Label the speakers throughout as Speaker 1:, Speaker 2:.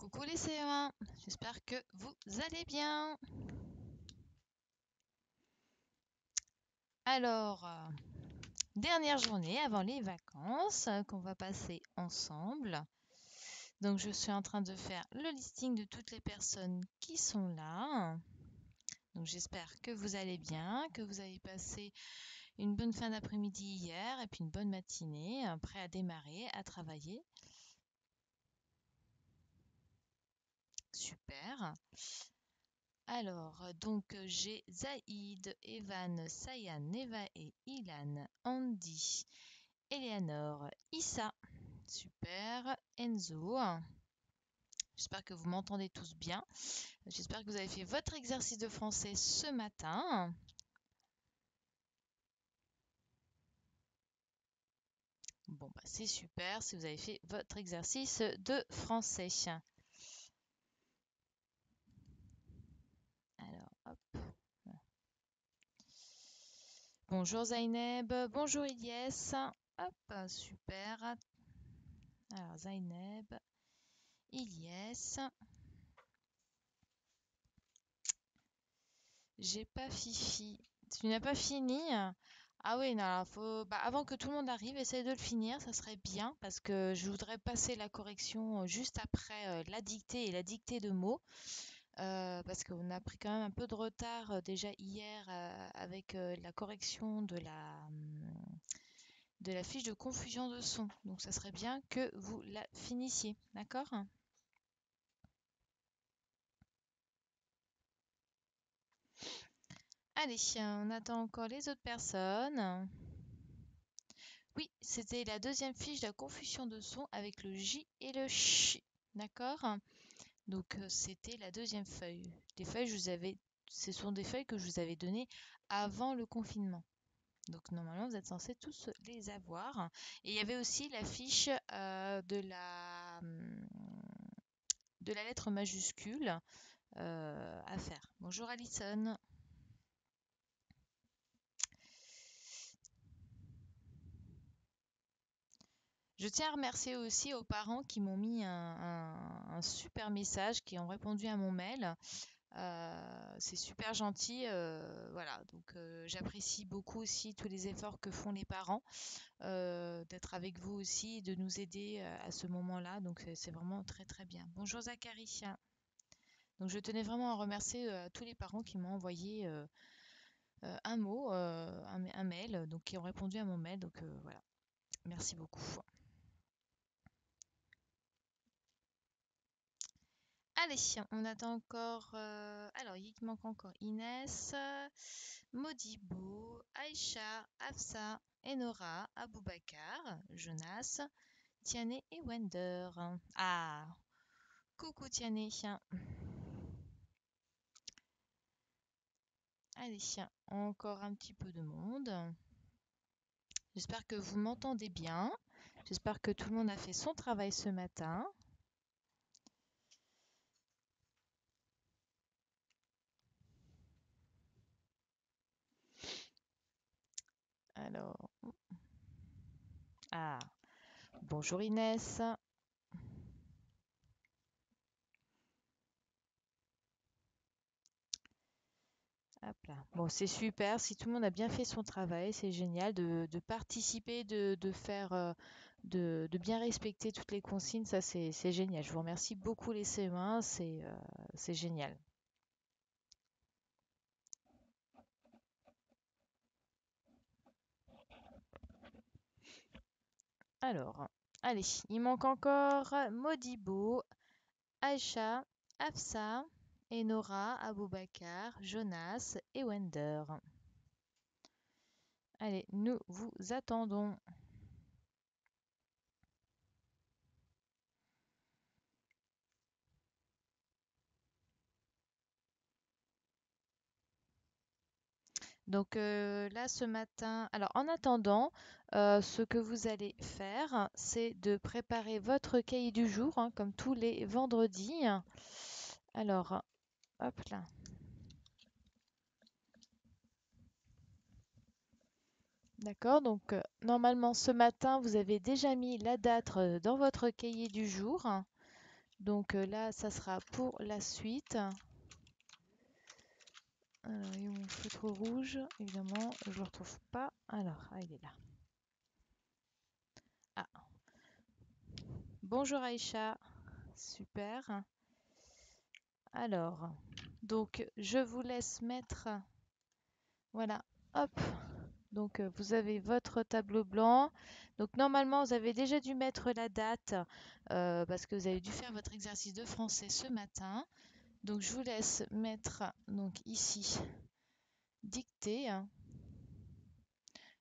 Speaker 1: Coucou les CE1, j'espère que vous allez bien. Alors, dernière journée avant les vacances qu'on va passer ensemble. Donc, je suis en train de faire le listing de toutes les personnes qui sont là. Donc, j'espère que vous allez bien, que vous avez passé une bonne fin d'après-midi hier et puis une bonne matinée, prêt à démarrer, à travailler. Super. Alors, j'ai Zaïd, Evan, Sayan, Neva et Ilan, Andy, Eleanor, Issa. Super. Enzo. J'espère que vous m'entendez tous bien. J'espère que vous avez fait votre exercice de français ce matin. Bon, bah, c'est super si vous avez fait votre exercice de français. Alors, hop. Bonjour Zaineb. Bonjour Ilyes. Hop, super. Alors, Zaineb, Ilyes. J'ai pas Fifi. Tu n'as pas fini? Ah oui, non, alors avant que tout le monde arrive, essaye de le finir, ça serait bien, parce que je voudrais passer la correction juste après la dictée et la dictée de mots, parce qu'on a pris quand même un peu de retard déjà hier avec la correction de la fiche de confusion de son. Donc ça serait bien que vous la finissiez, d'accord? Allez, on attend encore les autres personnes. Oui, c'était la deuxième fiche de la confusion de son avec le J et le CH. D'accord? Donc, c'était la deuxième feuille. Ce sont des feuilles que je vous avais données avant le confinement. Donc, normalement, vous êtes censés tous les avoir. Et il y avait aussi la fiche de la lettre majuscule à faire. Bonjour Alison. Je tiens à remercier aussi aux parents qui m'ont mis un super message, qui ont répondu à mon mail. C'est super gentil, voilà, donc j'apprécie beaucoup aussi tous les efforts que font les parents, d'être avec vous aussi, de nous aider, à ce moment-là, donc c'est vraiment très, très bien. Bonjour Zacharie. Donc je tenais vraiment à remercier, tous les parents qui m'ont envoyé, un mot, un mail, donc qui ont répondu à mon mail, donc voilà, merci beaucoup. Allez, on attend encore, alors il manque encore Inès, Modibo, Aïcha, Afsa, Enora, Aboubakar, Jonas, Tiane et Wender. Ah, coucou Tiane. Allez, encore un petit peu de monde. J'espère que vous m'entendez bien. J'espère que tout le monde a fait son travail ce matin. Alors, ah, bonjour Inès. Hop là. Bon, c'est super. Si tout le monde a bien fait son travail, c'est génial de participer, de faire, de bien respecter toutes les consignes. Ça, c'est génial. Je vous remercie beaucoup les CE1. C'est génial. Alors, allez, il manque encore Modibo, Aïcha, Afsa, Enora, Aboubakar, Jonas et Wender. Allez, nous vous attendons. Donc là, ce matin, alors en attendant, ce que vous allez faire, c'est de préparer votre cahier du jour, hein, comme tous les vendredis. Alors, hop là. D'accord, donc normalement ce matin, vous avez déjà mis la date dans votre cahier du jour. Donc là, ça sera pour la suite. Alors, et mon feutre rouge, évidemment, je ne le retrouve pas. Alors, ah, il est là. Ah, bonjour Aïcha, super. Alors, donc je vous laisse mettre, voilà, hop. Donc vous avez votre tableau blanc. Donc normalement, vous avez déjà dû mettre la date parce que vous avez dû faire votre exercice de français ce matin. Donc je vous laisse mettre donc ici dictée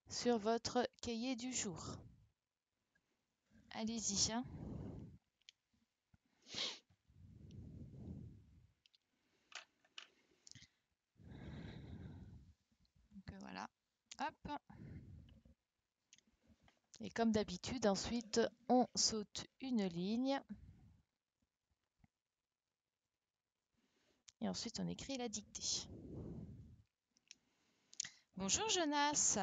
Speaker 1: sur votre cahier du jour. Allez-y, hein. Donc voilà, hop. Et comme d'habitude, ensuite, on saute une ligne. Et ensuite, on écrit la dictée. Bonjour Jonas.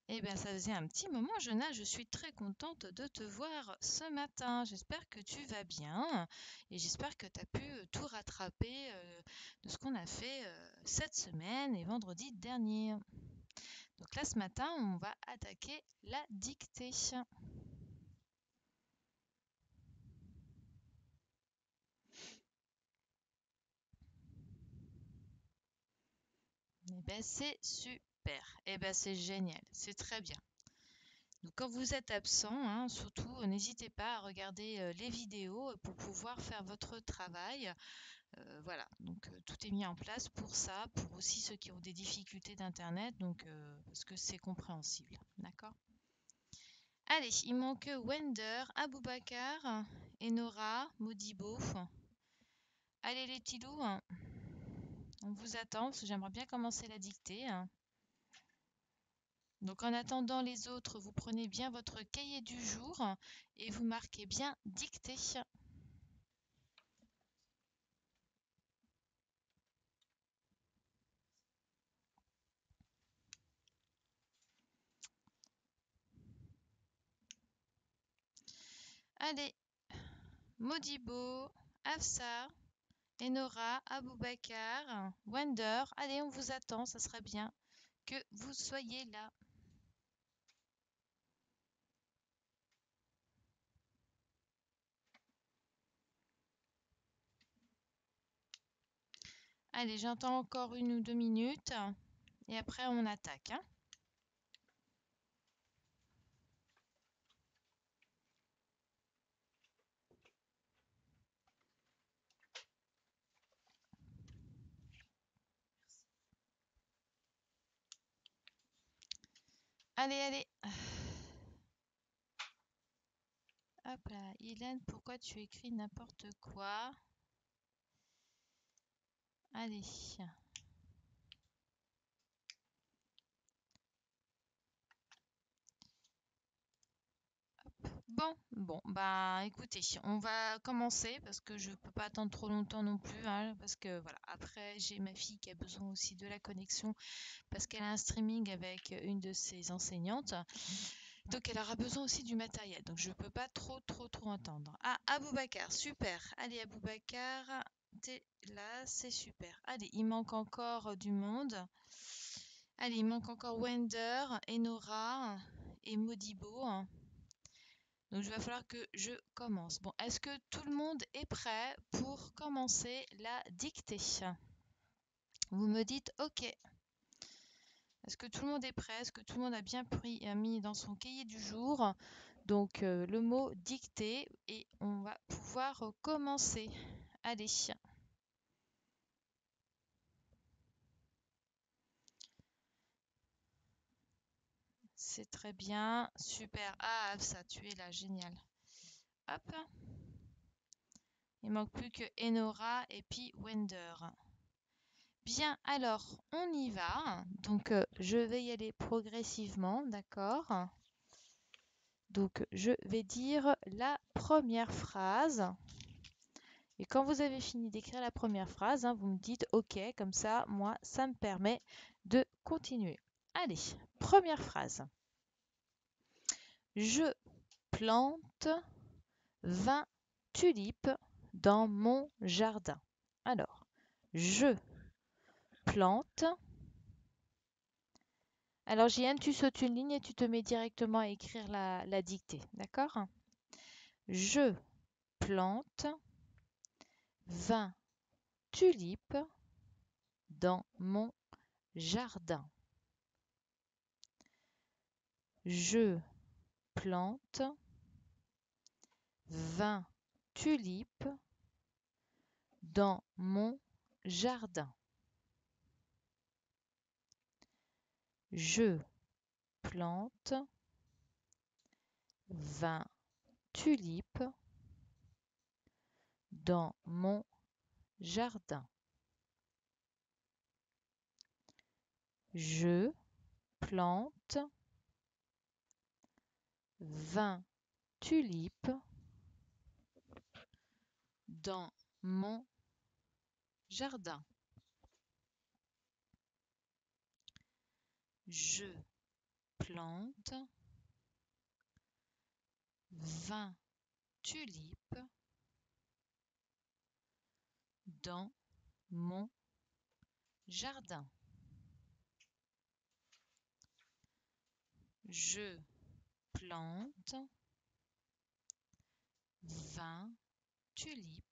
Speaker 1: Eh bien, ça faisait un petit moment, Jonas. Je suis très contente de te voir ce matin. J'espère que tu vas bien et j'espère que tu as pu tout rattraper de ce qu'on a fait cette semaine et vendredi dernier. Donc là, ce matin, on va attaquer la dictée. Eh bien, c'est super. Eh bien, c'est génial. C'est très bien. Donc, quand vous êtes absent, hein, surtout, n'hésitez pas à regarder les vidéos pour pouvoir faire votre travail. Voilà, donc tout est mis en place pour ça, pour aussi ceux qui ont des difficultés d'internet, donc parce que c'est compréhensible, d'accord? Allez, il manque Wender, Aboubakar, Enora, Modibo. Allez les petits loups, hein, on vous attend parce que j'aimerais bien commencer la dictée, hein. Donc en attendant les autres, vous prenez bien votre cahier du jour et vous marquez bien dictée. Allez, Modibo, Afsa, Enora, Aboubakar, Wender, allez, on vous attend, ça serait bien que vous soyez là. Allez, j'entends encore 1 ou 2 minutes et après on attaque, hein. Allez, allez. Hop là, Hélène, pourquoi tu écris n'importe quoi? Allez. Bon, bah écoutez, on va commencer parce que je peux pas attendre trop longtemps non plus, hein, parce que voilà, après j'ai ma fille qui a besoin aussi de la connexion parce qu'elle a un streaming avec une de ses enseignantes. Donc elle aura besoin aussi du matériel. Donc je peux pas trop attendre. Ah, Aboubakar, super. Allez, Aboubakar, t'es là, c'est super. Allez, il manque encore du monde. Allez, il manque encore Wender, Enora et Modibo. Donc il va falloir que je commence. Bon, est-ce que tout le monde est prêt pour commencer la dictée? Vous me dites OK. Est-ce que tout le monde est prêt? Est-ce que tout le monde a bien mis dans son cahier du jour donc le mot dictée et on va pouvoir commencer. Allez. C'est très bien. Super. Ah, ça, tu es là. Génial. Hop. Il manque plus que Enora et puis Wender. Bien, alors, on y va. Donc, je vais y aller progressivement, d'accord? Donc, je vais dire la première phrase. Et quand vous avez fini d'écrire la première phrase, hein, vous me dites OK, comme ça, moi, ça me permet de continuer. Allez, première phrase. Je plante 20 tulipes dans mon jardin. Alors, je plante. Alors, JN, tu sautes une ligne et tu te mets directement à écrire la dictée. D'accord? Je plante 20 tulipes dans mon jardin. Je plante 20 tulipes dans mon jardin. Je plante 20 tulipes dans mon jardin. Je plante 20 tulipes dans mon jardin. Je plante 20 tulipes dans mon jardin. Je plante 20 tulipes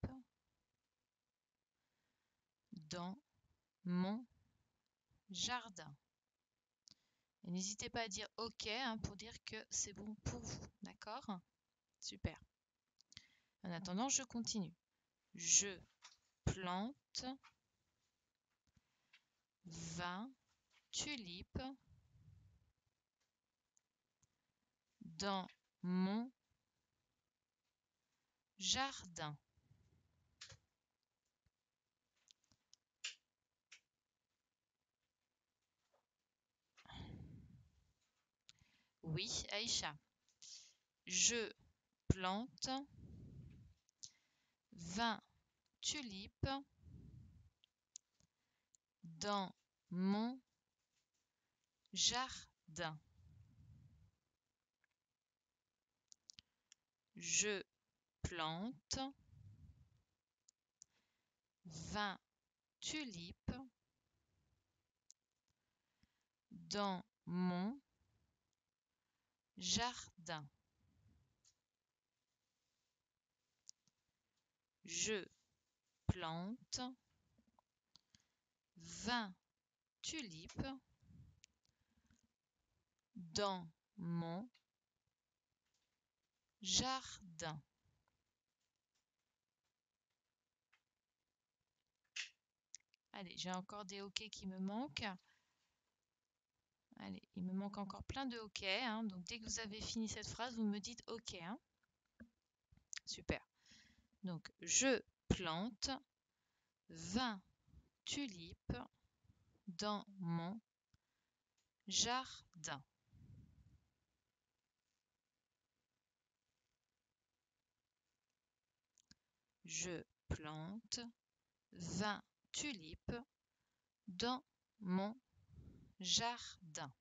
Speaker 1: dans mon jardin. Et n'hésitez pas à dire OK pour dire que c'est bon pour vous. D'accord? Super. En attendant, je continue. Je plante 20 tulipes dans mon jardin. Oui, Aïcha. Je plante 20 tulipes dans mon jardin. Je plante 20 tulipes dans mon jardin. Je plante 20 tulipes dans mon jardin. Allez, j'ai encore des OK qui me manquent. Allez, il me manque encore plein de OK. Donc, dès que vous avez fini cette phrase, vous me dites OK. Super. Donc, je plante 20 tulipes dans mon jardin. Je plante 20 tulipes dans mon jardin.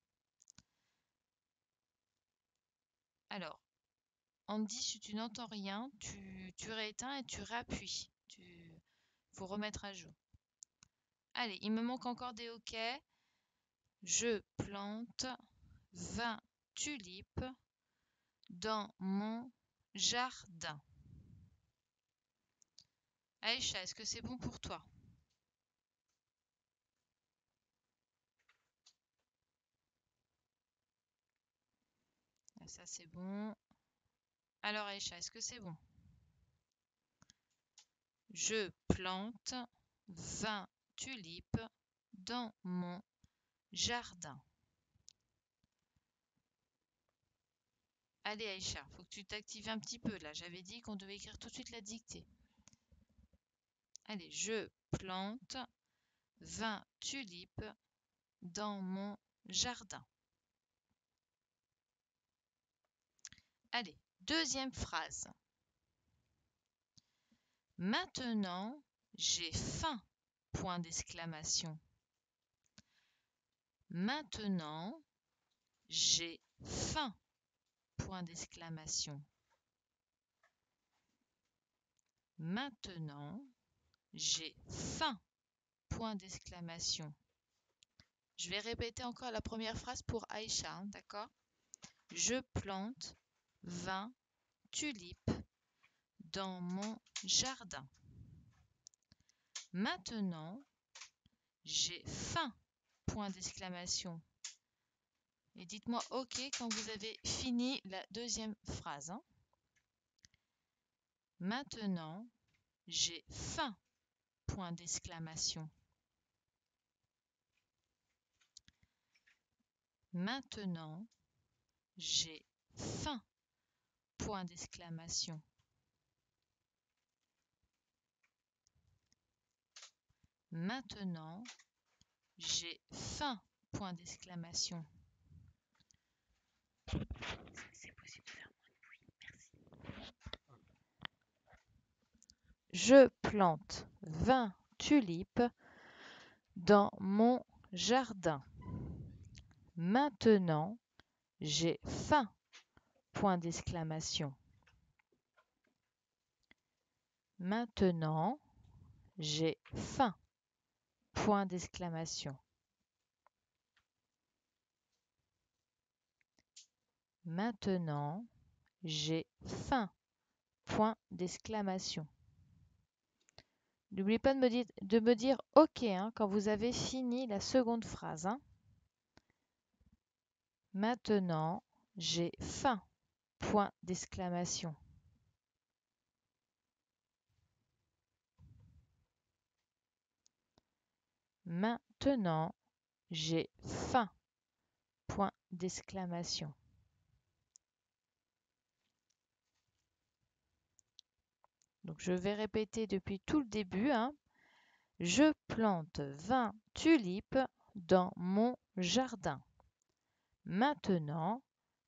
Speaker 1: Alors, Andy, si tu n'entends rien, tu rééteins et tu réappuies. Il faut remettre à jour. Allez, il me manque encore des OK. Je plante 20 tulipes dans mon jardin. Aïcha, est-ce que c'est bon pour toi? Ça, c'est bon. Alors, Aïcha, est-ce que c'est bon? Je plante 20 tulipes dans mon jardin. Allez, Aïcha, faut que tu t'actives un petit peu là. J'avais dit qu'on devait écrire tout de suite la dictée. Allez, je plante 20 tulipes dans mon jardin. Allez, deuxième phrase. Maintenant, j'ai faim. Point d'exclamation. Maintenant, j'ai faim. Point d'exclamation. Maintenant, j'ai faim. Point d'exclamation. Je vais répéter encore la première phrase pour Aïcha, hein, d'accord? Je plante 20 tulipes dans mon jardin. Maintenant, j'ai faim. Point d'exclamation. Et dites-moi OK quand vous avez fini la deuxième phrase, hein. Maintenant, j'ai faim. Point d'exclamation. Maintenant, j'ai faim. Point d'exclamation. Maintenant, j'ai faim. Point d'exclamation. C'est possible de faire moins de bruit, merci. Je plante 20 tulipes dans mon jardin. Maintenant, j'ai faim. Point d'exclamation. Maintenant, j'ai faim. Point d'exclamation. Maintenant, j'ai faim. Point d'exclamation. N'oubliez pas de me dire OK, hein, quand vous avez fini la seconde phrase, hein. Maintenant, j'ai faim. Point d'exclamation. Maintenant, j'ai faim. Point d'exclamation. Donc, je vais répéter depuis tout le début, hein. Je plante 20 tulipes dans mon jardin. Maintenant,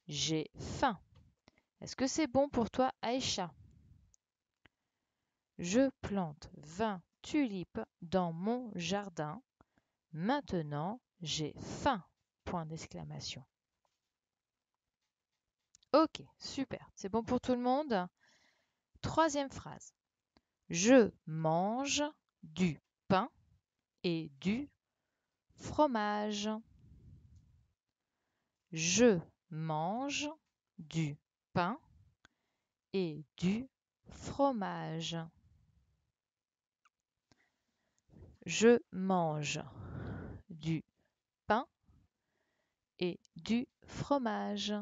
Speaker 1: j'ai faim. Est-ce que c'est bon pour toi, Aïcha? Je plante 20 tulipes dans mon jardin. Maintenant, j'ai faim. Point d'exclamation. Ok, super. C'est bon pour tout le monde? Troisième phrase. Je mange du pain et du fromage. Je mange du pain et du fromage. Je mange du pain et du fromage.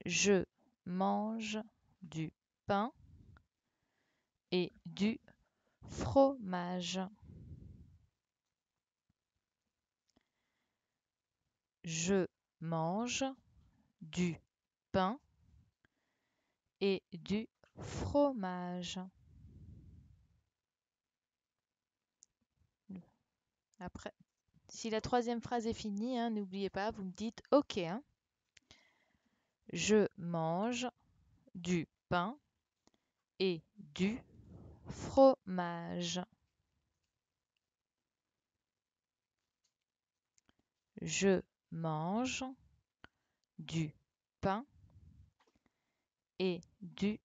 Speaker 1: Je mange du pain et du fromage. Je mange du pain et du fromage. Après, si la troisième phrase est finie, hein, n'oubliez pas, vous me dites OK, hein. Je mange du pain et du fromage. Je mange du pain et du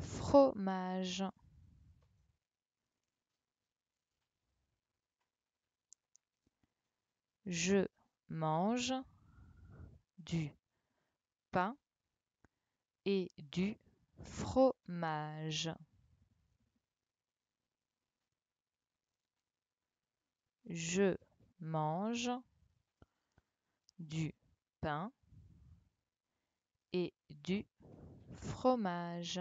Speaker 1: fromage. Je mange du pain et du fromage. Je mange du pain et du fromage.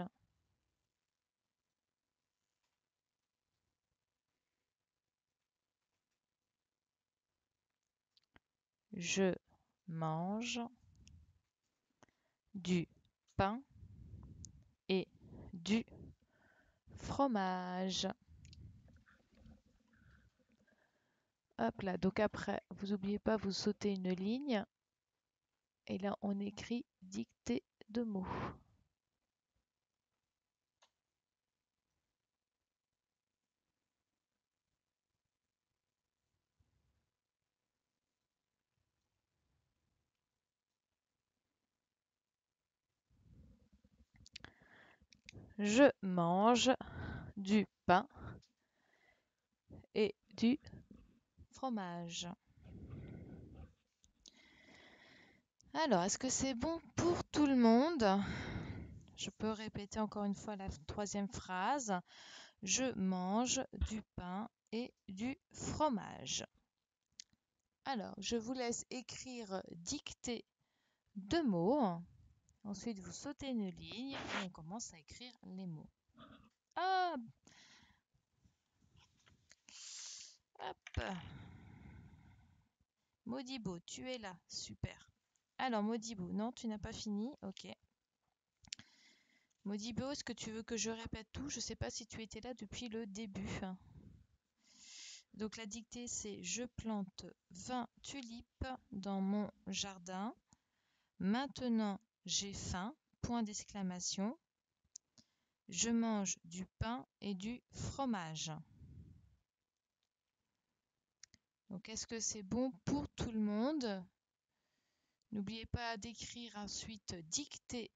Speaker 1: Je mange du pain et du fromage. Hop là, donc après, vous n'oubliez pas, vous sautez une ligne. Et là, on écrit dictée de mots. Je mange du pain et du fromage. Alors, est-ce que c'est bon pour tout le monde? Je peux répéter encore une fois la troisième phrase. Je mange du pain et du fromage. Alors, je vous laisse écrire, dicter 2 mots. Ensuite, vous sautez une ligne et on commence à écrire les mots. Ah, hop. Modibo, tu es là. Super. Alors, Modibo, non, tu n'as pas fini. Ok. Modibo, est-ce que tu veux que je répète tout? Je ne sais pas si tu étais là depuis le début. Donc, la dictée, c'est: je plante 20 tulipes dans mon jardin. Maintenant, j'ai faim. Point d'exclamation. Je mange du pain et du fromage. Donc, est-ce que c'est bon pour tout le monde? N'oubliez pas d'écrire ensuite, dicter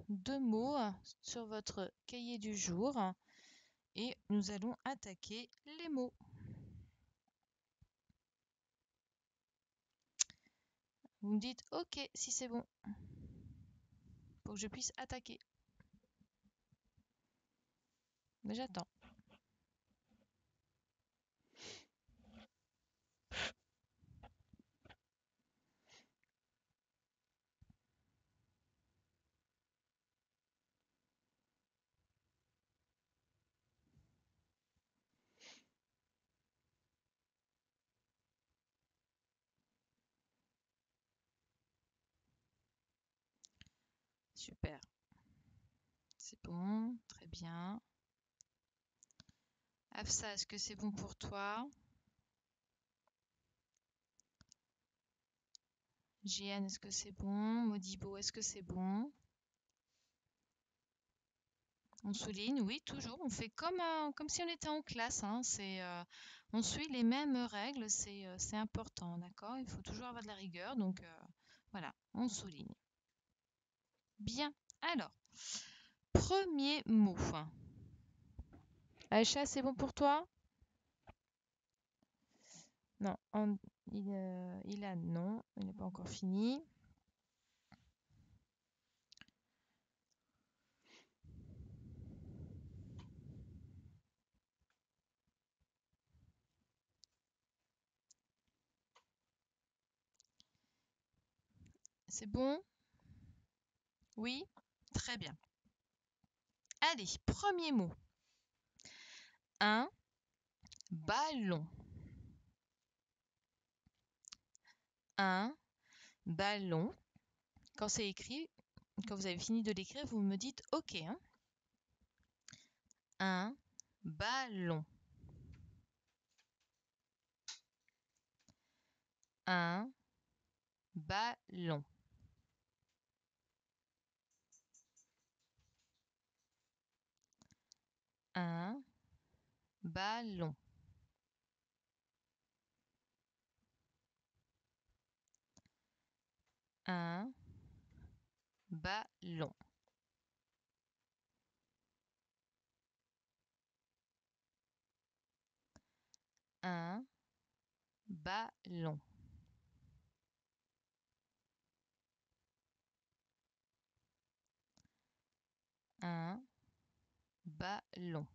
Speaker 1: 2 mots sur votre cahier du jour et nous allons attaquer les mots. Vous me dites OK si c'est bon pour que je puisse attaquer. Mais j'attends. Super. C'est bon, très bien. Afsa, est-ce que c'est bon pour toi? Jeanne, est-ce que c'est bon? Modibo, est-ce que c'est bon? On souligne, oui, toujours. On fait comme si on était en classe, hein. On suit les mêmes règles, c'est important, d'accord? Il faut toujours avoir de la rigueur, donc voilà, on souligne. Bien. Alors, premier mot. Aïcha, c'est bon pour toi? Non, il a non, il n'est pas encore fini. C'est bon? Oui? Très bien. Allez, premier mot. Un ballon. Un ballon. Quand c'est écrit, quand vous avez fini de l'écrire, vous me dites OK, hein? Un ballon. Un ballon. Un ballon. Un ballon. Un ballon. Un ballon.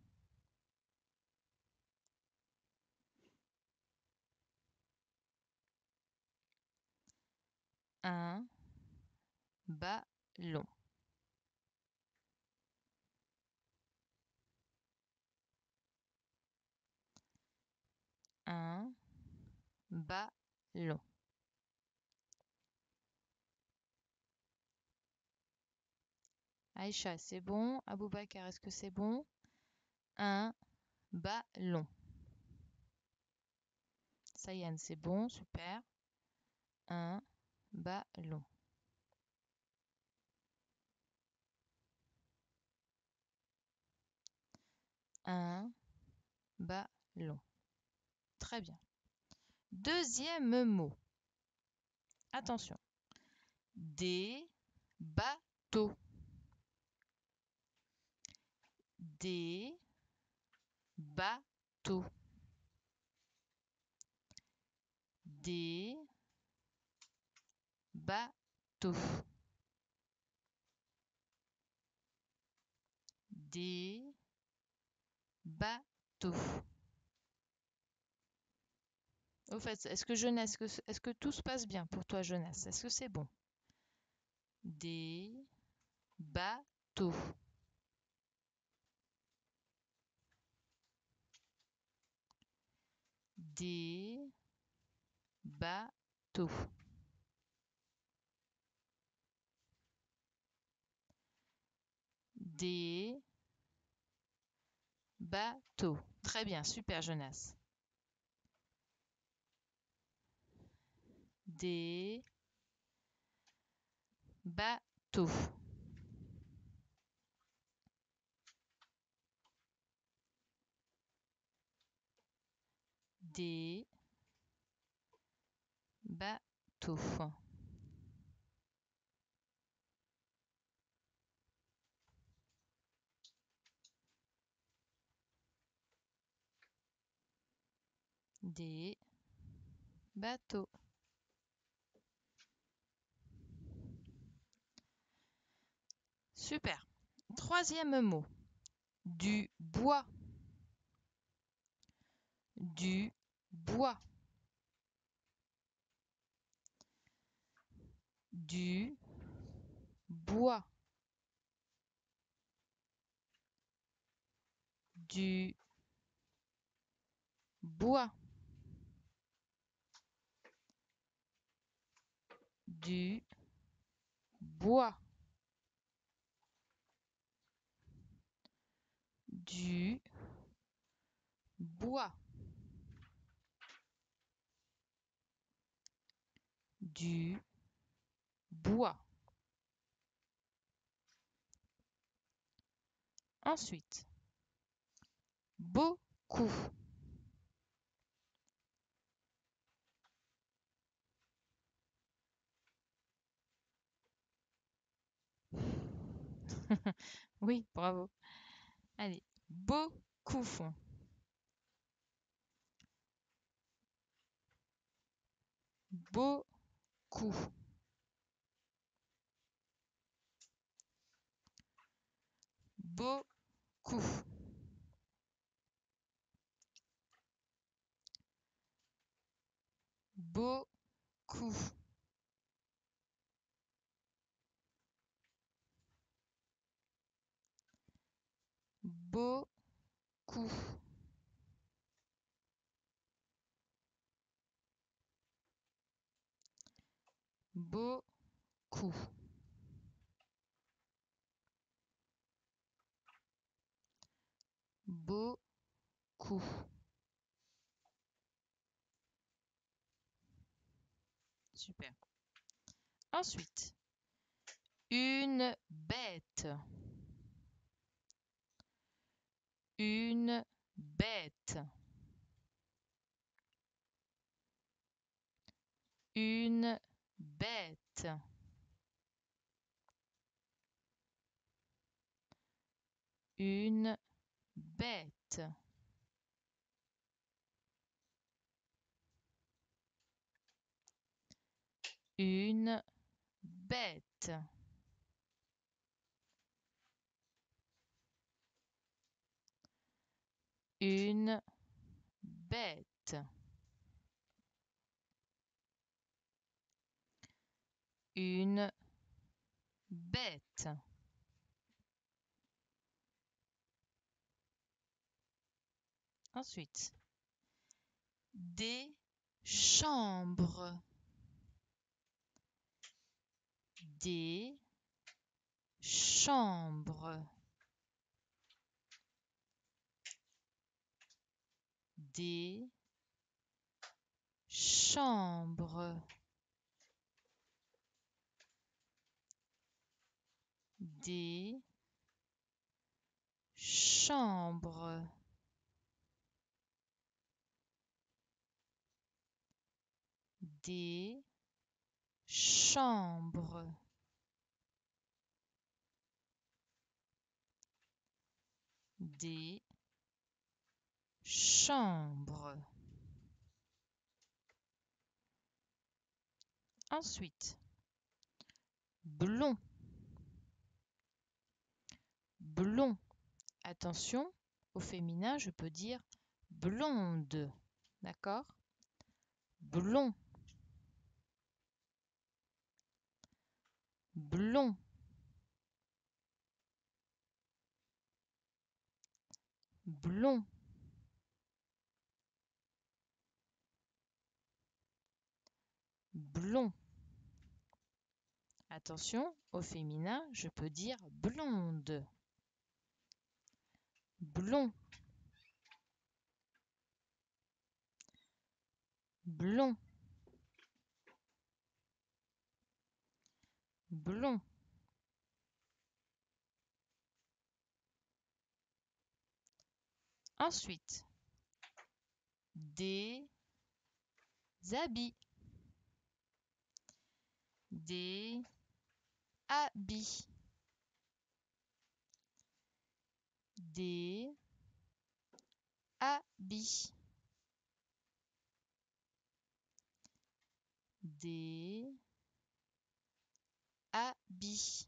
Speaker 1: Un ballon. Un ballon. Aïcha, c'est bon. Aboubakar, est-ce que c'est bon? Un ballon. Sayan, c'est bon, super. Un ballon. Un ballon. Très bien. Deuxième mot. Attention. Des bateaux. Des bateaux. Des bateaux. Des bateaux. Au fait, est-ce que tout se passe bien pour toi, Jonas? Est-ce que c'est bon? Des bateaux. Des bateaux. Des bateaux. Très bien, super, Jonas. Des bateaux. Des bateaux. Des bateaux. Super. Troisième mot. Du bois. Du bois. Du bois. Du bois. Du bois. Du bois. Du bois. Ensuite, beaucoup. Oui, bravo. Allez, beaucoup. Beaucoup. Beaucoup. Beaucoup. Beaucoup. Beaucoup. Beaucoup. Super. Ensuite, une bête. Une bête. Une bête. Une bête. Une bête. Une bête. Une bête. Ensuite, des chambres. Des chambres. Des chambres. Des chambres. Des chambres. des chambres. Ensuite, blond. Blond. Attention, au féminin, je peux dire blonde. D'accord? Blond. Blond. Blond. Blond. Attention, au féminin, je peux dire blonde. Blond. Blond. Blond. Ensuite, des habits. Des habits. Des habits. Des habits.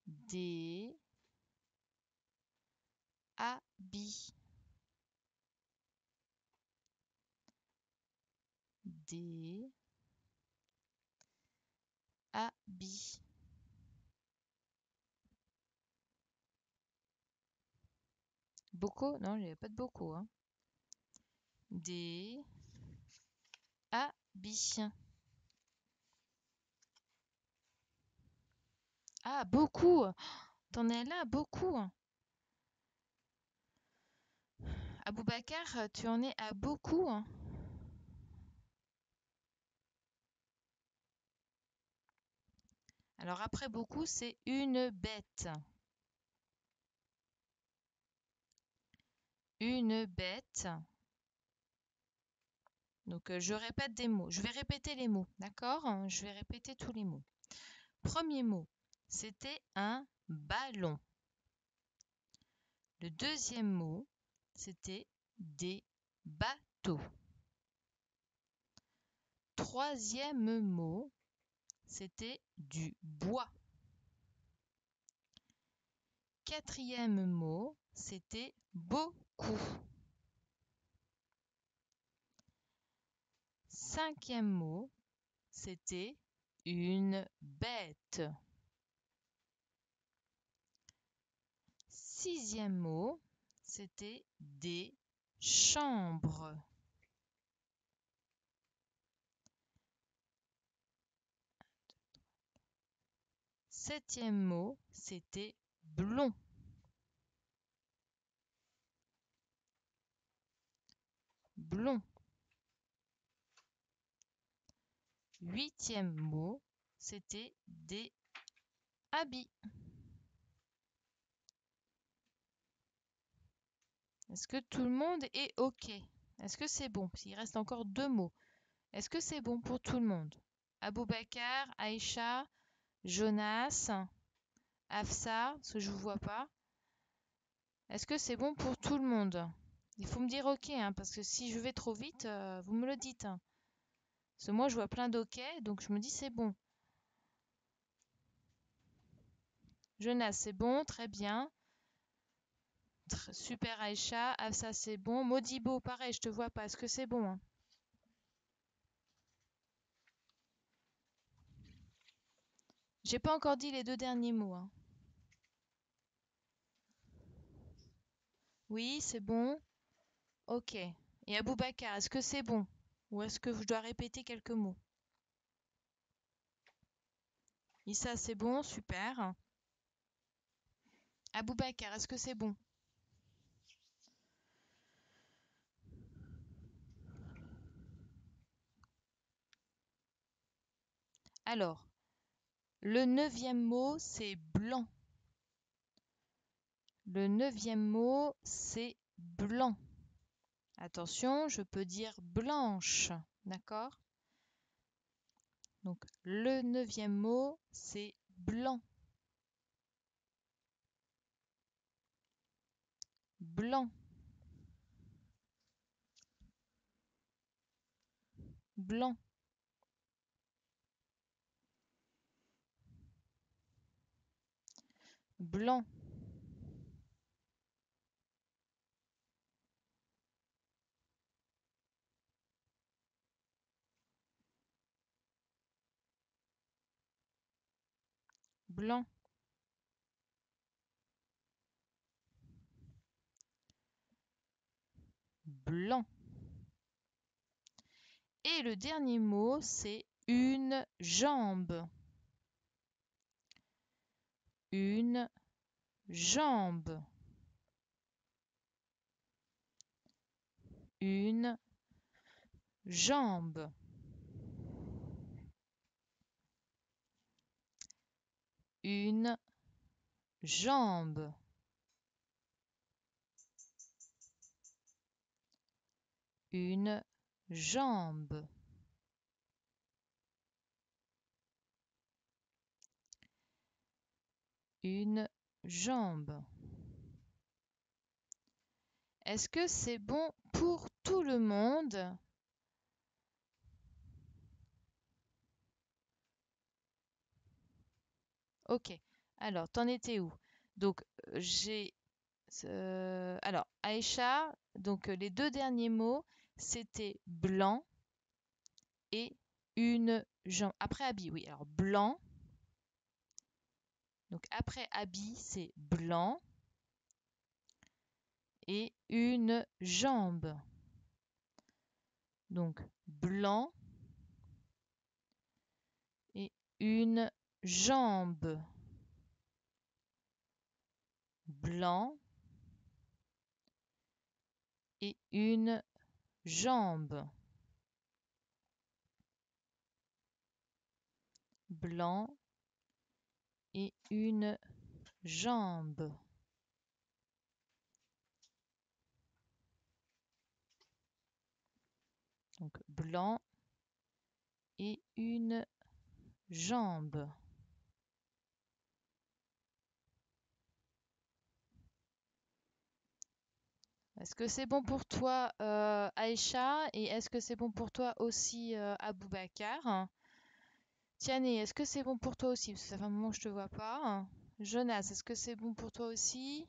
Speaker 1: Des habits. Des habits. Beaucoup? Non, il n'y a pas de beaucoup. Hein. Des habits. Ah, beaucoup. T'en es là, beaucoup. Aboubacar, tu en es à beaucoup. Alors après beaucoup, c'est une bête. Une bête. Donc je répète des mots. Je vais répéter les mots, d'accord? Je vais répéter tous les mots. Premier mot, c'était un ballon. Le deuxième mot, c'était des bateaux. Troisième mot, c'était du bois. Quatrième mot, c'était beaucoup. Cinquième mot, c'était une bête. Sixième mot, c'était des chambres. Septième mot, c'était blond. Blond. Huitième mot, c'était des habits. Est-ce que tout le monde est OK? Est-ce que c'est bon? Il reste encore deux mots. Est-ce que c'est bon pour tout le monde? Aboubacar, Aïcha, Jonas, Afsa, parce que je ne vous vois pas. Est-ce que c'est bon pour tout le monde? Il faut me dire OK, hein, parce que si je vais trop vite, vous me le dites. Hein. Parce que moi, je vois plein d'OK, donc je me dis c'est bon. Jonas, c'est bon, très bien. Super Aïcha, Afsa, c'est bon. Modibo, pareil, je te vois pas. Est-ce que c'est bon? Hein? J'ai pas encore dit les deux derniers mots. Hein. Oui, c'est bon. Ok. Et Aboubacar, est-ce que c'est bon? Ou est-ce que je dois répéter quelques mots? Issa, c'est bon, super. Aboubacar, est-ce que c'est bon? Alors, le neuvième mot, c'est blanc. Le neuvième mot, c'est blanc. Attention, je peux dire blanche, d'accord? Donc, le neuvième mot, c'est blanc, blanc, blanc, blanc, blanc, blanc. Et le dernier mot, c'est une jambe. Une jambe. Une jambe. Une jambe. Une jambe. Une jambe. Est-ce que c'est bon pour tout le monde? Ok. Alors, t'en étais où? Donc, j'ai... alors, Aïcha, donc les deux derniers mots, c'était blanc et une jambe. Après habit, oui. Alors, blanc. Donc, après habit, c'est blanc et une jambe. Donc, blanc et une jambe. Blanc et une jambe. Blanc et une jambe. Donc, blanc et une jambe. Est-ce que c'est bon pour toi, Aïcha? Et est-ce que c'est bon pour toi aussi, Aboubacar? Tiané, est-ce que c'est bon pour toi aussi? Parce que ça fait un moment que je te vois pas. Jonas, est-ce que c'est bon pour toi aussi?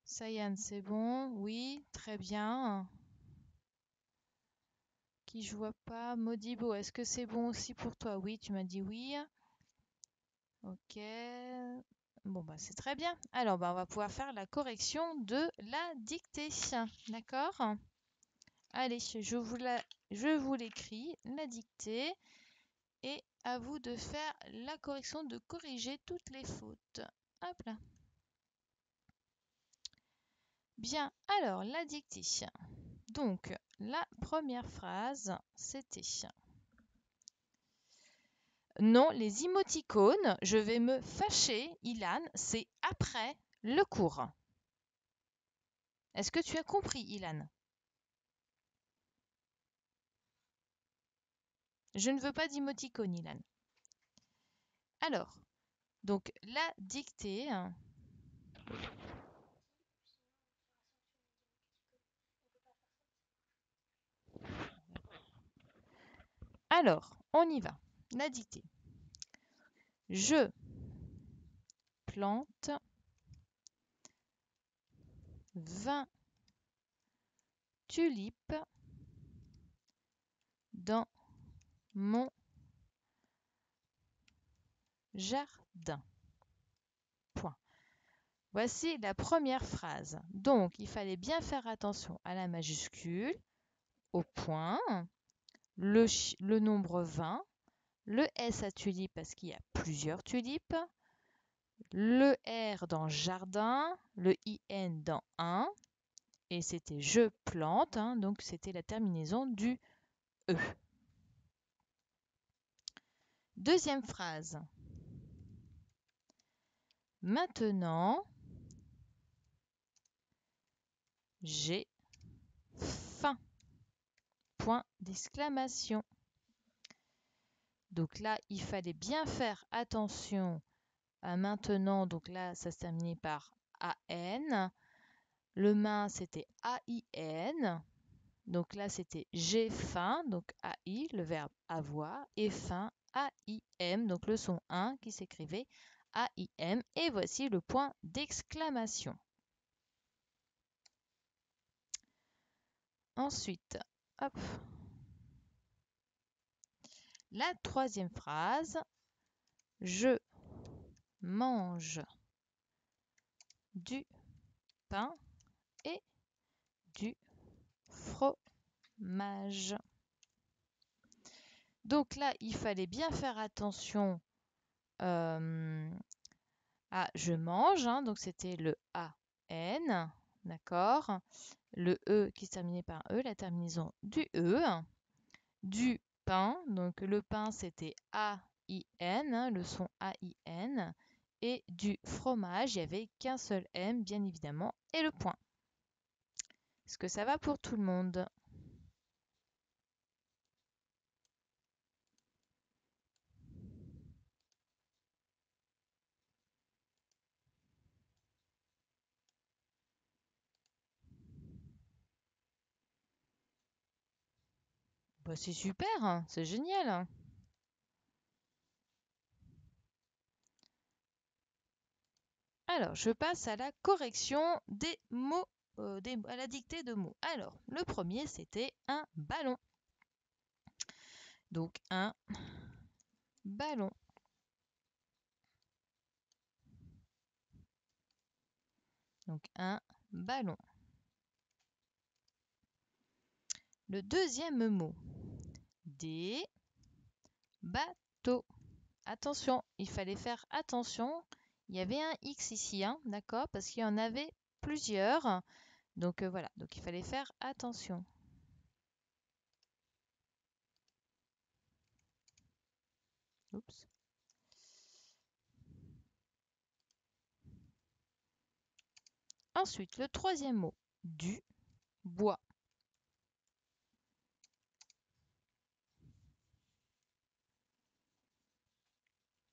Speaker 1: Sayan, c'est bon? Oui, très bien. Qui je vois pas? Modibo, est-ce que c'est bon aussi pour toi? Oui, tu m'as dit oui. Ok. Bon, bah, c'est très bien. Alors, bah, on va pouvoir faire la correction de la dictée. D'accord? Allez, je vous l'écris, la dictée, et à vous de faire la correction, de corriger toutes les fautes. Hop là. Bien, alors, la dictée. Donc, la première phrase, c'était: non, les émoticônes, je vais me fâcher, Ilan, c'est après le cours. Est-ce que tu as compris, Ilan? Je ne veux pas d'émoticônes, Ilan. Alors, donc la dictée. Alors, on y va. La dictée. Je plante 20 tulipes dans mon jardin. Point. Voici la première phrase. Donc, il fallait bien faire attention à la majuscule, au point, le nombre 20, le S à tulipe parce qu'il y a plusieurs tulipes, le R dans jardin, le IN dans un, et c'était je plante, hein, donc c'était la terminaison du E. Deuxième phrase. Maintenant, j'ai faim. Point d'exclamation. Donc là, il fallait bien faire attention à maintenant. Donc là, ça se terminait par AN. Le main, c'était AIN. Donc là, c'était j'ai faim, donc AI, le verbe avoir, et faim, AIM, donc le son 1 qui s'écrivait AIM. Et voici le point d'exclamation. Ensuite, hop, la troisième phrase, je mange du pain et du fromage. Donc là, il fallait bien faire attention à je mange, hein, donc c'était le AN, d'accord? Le E qui se terminait par E, la terminaison du E. Du pain, donc le pain c'était AIN, hein, le son AIN. Et du fromage, il n'y avait qu'un seul M, bien évidemment, et le point. Est-ce que ça va pour tout le monde? Bah, c'est super, hein, c'est génial, hein. Alors, je passe à la correction des mots, à la dictée de mots. Alors, le premier, c'était un ballon. Donc, un ballon. Donc, un ballon. Le deuxième mot, des bateaux. Attention, il fallait faire attention. Il y avait un X ici, hein, d'accord? Parce qu'il y en avait plusieurs. Donc voilà, donc il fallait faire attention. Oups. Ensuite, le troisième mot, du bois.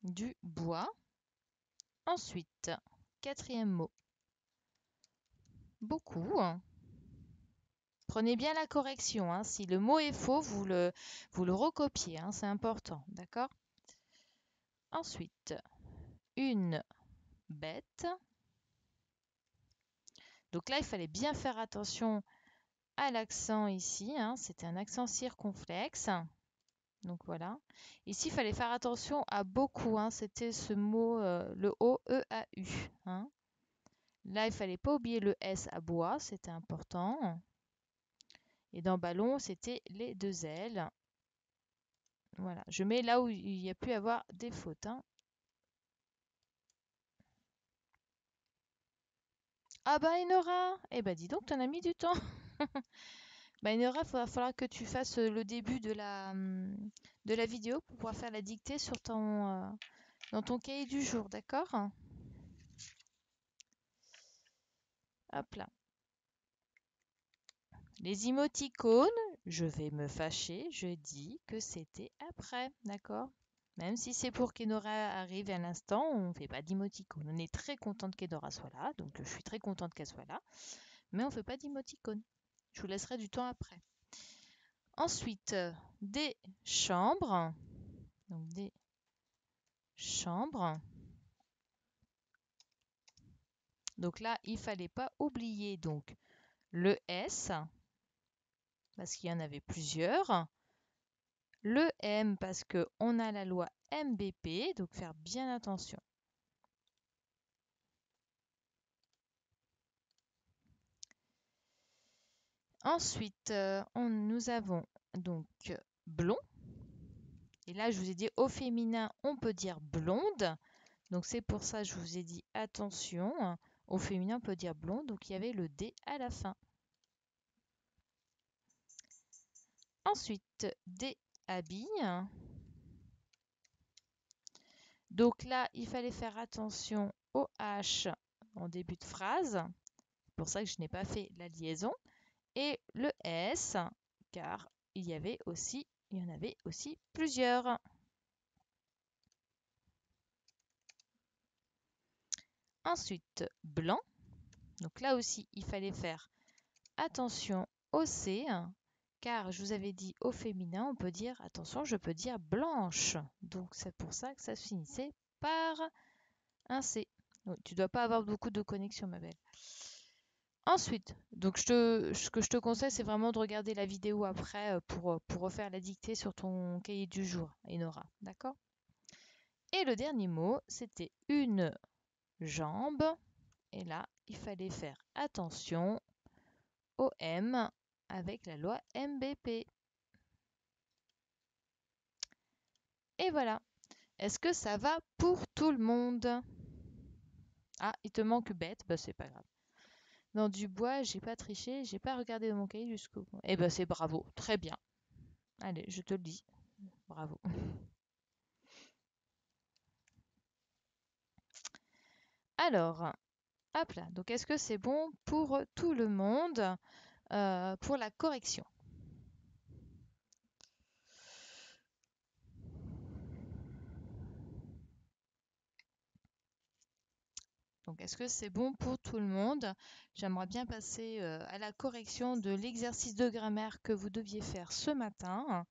Speaker 1: Du bois. Ensuite, quatrième mot, beaucoup. Prenez bien la correction, hein. Si le mot est faux, vous le recopiez, hein, c'est important, d'accord? Ensuite, une bête. Donc là, il fallait bien faire attention à l'accent ici, hein, c'était un accent circonflexe. Donc voilà. Ici, il fallait faire attention à beaucoup, hein, c'était ce mot, le O-E-A-U. Hein. Là, il fallait pas oublier le S à bois, c'était important. Et dans ballon, c'était les deux L. Voilà, je mets là où il y a pu avoir des fautes. Hein. Ah bah Enora, eh bah dis donc, t'en as mis du temps. Bah Enora, il va falloir que tu fasses le début de la vidéo pour pouvoir faire la dictée sur dans ton cahier du jour, d'accord? Hop là. Les émoticônes, je vais me fâcher, je dis que c'était après, d'accord? Même si c'est pour qu'Enora arrive à l'instant, on ne fait pas d'émoticône. On est très contente qu'Enora soit là, donc je suis très contente qu'elle soit là, mais on ne fait pas d'émoticône. Je vous laisserai du temps après. Ensuite, des chambres. Donc des chambres. Donc là, il fallait pas oublier donc le S, parce qu'il y en avait plusieurs. Le M, parce qu'on a la loi MBP, donc faire bien attention. Ensuite, nous avons donc blond. Et là, je vous ai dit au féminin, on peut dire blonde. Donc c'est pour ça que je vous ai dit attention. Au féminin, on peut dire blonde. Donc il y avait le D à la fin. Ensuite, des habits. Donc là, il fallait faire attention au H en début de phrase. C'est pour ça que je n'ai pas fait la liaison. Et le S, car il y en avait aussi plusieurs. Ensuite, blanc. Donc là aussi, il fallait faire attention au C, car je vous avais dit au féminin, on peut dire, attention, je peux dire blanche. Donc c'est pour ça que ça se finissait par un C. Donc, tu dois pas avoir beaucoup de connexion, ma belle. Ensuite, donc ce que je te conseille, c'est vraiment de regarder la vidéo après pour refaire la dictée sur ton cahier du jour, Enora. D'accord? Et le dernier mot, c'était une jambe. Et là, il fallait faire attention au M avec la loi MBP. Et voilà. Est-ce que ça va pour tout le monde? Ah, il te manque bête, bah c'est pas grave. Dans du bois, j'ai pas triché, j'ai pas regardé mon cahier jusqu'au bout. Eh ben c'est bravo, très bien. Allez, je te le dis, bravo. Alors, hop là. Donc est-ce que c'est bon pour tout le monde pour la correction? Donc, est-ce que c'est bon pour tout le monde? J'aimerais bien passer à la correction de l'exercice de grammaire que vous deviez faire ce matin.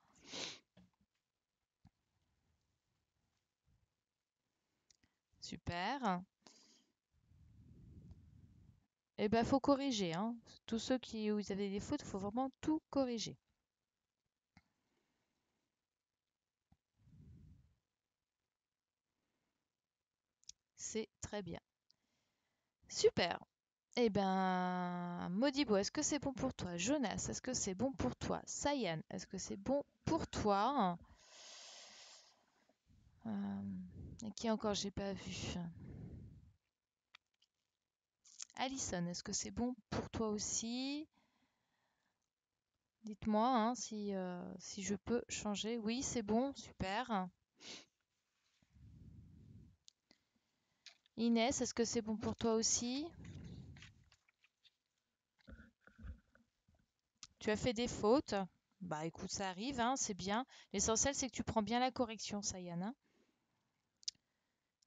Speaker 1: Super. Eh ben, faut corriger, hein. Tous ceux qui où vous avez des fautes, il faut vraiment tout corriger. C'est très bien. Super. Eh ben, Modibo, est-ce que c'est bon pour toi? Jonas, est-ce que c'est bon pour toi? Sayan, est-ce que c'est bon pour toi? Et qui encore j'ai pas vu? Alison, est-ce que c'est bon pour toi aussi? Dites-moi hein, si je peux changer. Oui, c'est bon, super. Inès, est-ce que c'est bon pour toi aussi? Tu as fait des fautes? Bah écoute, ça arrive, hein, c'est bien. L'essentiel, c'est que tu prends bien la correction, Sayane, hein.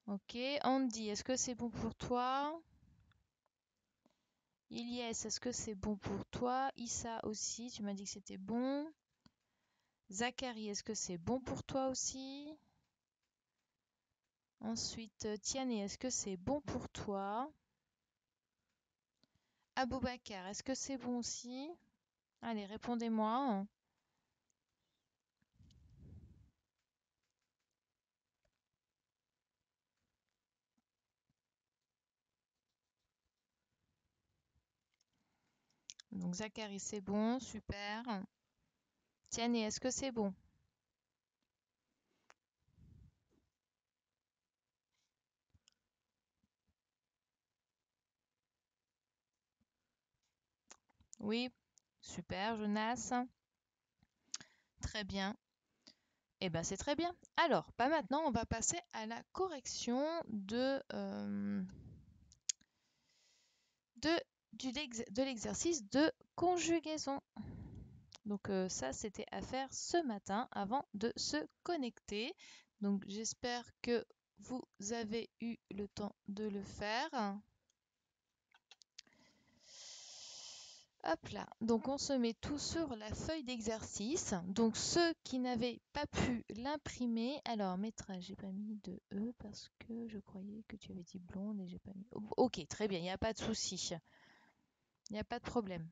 Speaker 1: Ok, Andy, est-ce que c'est bon pour toi? Ilyes, est-ce que c'est bon pour toi? Issa aussi, tu m'as dit que c'était bon. Zachary, est-ce que c'est bon pour toi aussi? Ensuite, Tiane, est-ce que c'est bon pour toi? Aboubacar, est-ce que c'est bon aussi? Allez, répondez-moi. Donc Zachary, c'est bon, super. Tiane, est-ce que c'est bon? Oui, super, Jonas. Très bien. Eh ben, c'est très bien. Alors, pas maintenant, on va passer à la correction de, de l'exercice de conjugaison. Donc ça, c'était à faire ce matin avant de se connecter. Donc j'espère que vous avez eu le temps de le faire. Hop là, donc on se met tout sur la feuille d'exercice. Donc ceux qui n'avaient pas pu l'imprimer, alors métrage, j'ai pas mis de E parce que je croyais que tu avais dit blonde et j'ai pas mis. Ok, très bien, il n'y a pas de souci, il n'y a pas de problème.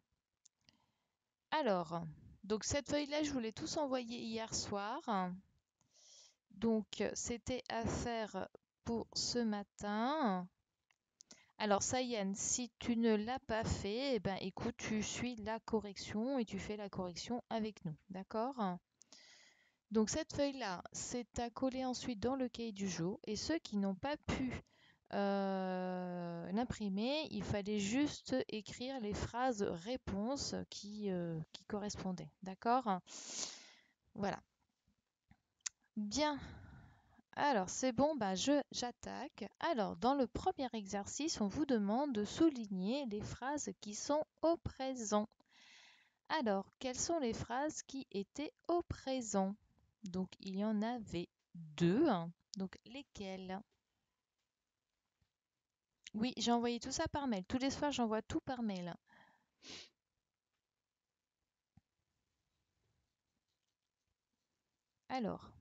Speaker 1: Alors, donc cette feuille-là, je vous l'ai tous envoyée hier soir. Donc c'était à faire pour ce matin. Alors, Sayen, si tu ne l'as pas fait, eh ben, écoute, tu suis la correction et tu fais la correction avec nous. D'accord? Donc, cette feuille-là, c'est à coller ensuite dans le cahier du jour. Et ceux qui n'ont pas pu l'imprimer, il fallait juste écrire les phrases réponses qui correspondaient. D'accord? Voilà. Bien. Alors, c'est bon, bah, j'attaque. Alors, dans le premier exercice, on vous demande de souligner les phrases qui sont au présent. Alors, quelles sont les phrases qui étaient au présent? Donc, il y en avait deux. Donc, lesquelles? Oui, j'ai envoyé tout ça par mail. Tous les soirs, j'envoie tout par mail. Alors,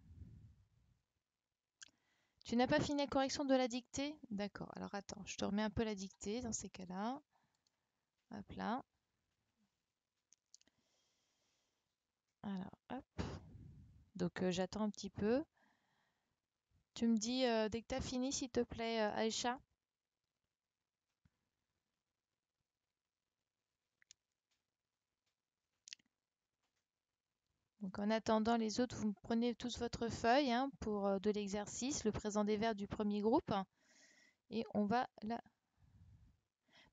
Speaker 1: tu n'as pas fini la correction de la dictée? D'accord. Alors attends, je te remets un peu la dictée dans ces cas-là. Hop là. Alors, hop. Donc j'attends un petit peu. Tu me dis dès que tu as fini, s'il te plaît, Aïcha. Donc en attendant les autres, vous prenez tous votre feuille hein, pour de l'exercice, le présent des verbes du premier groupe. Et on va là.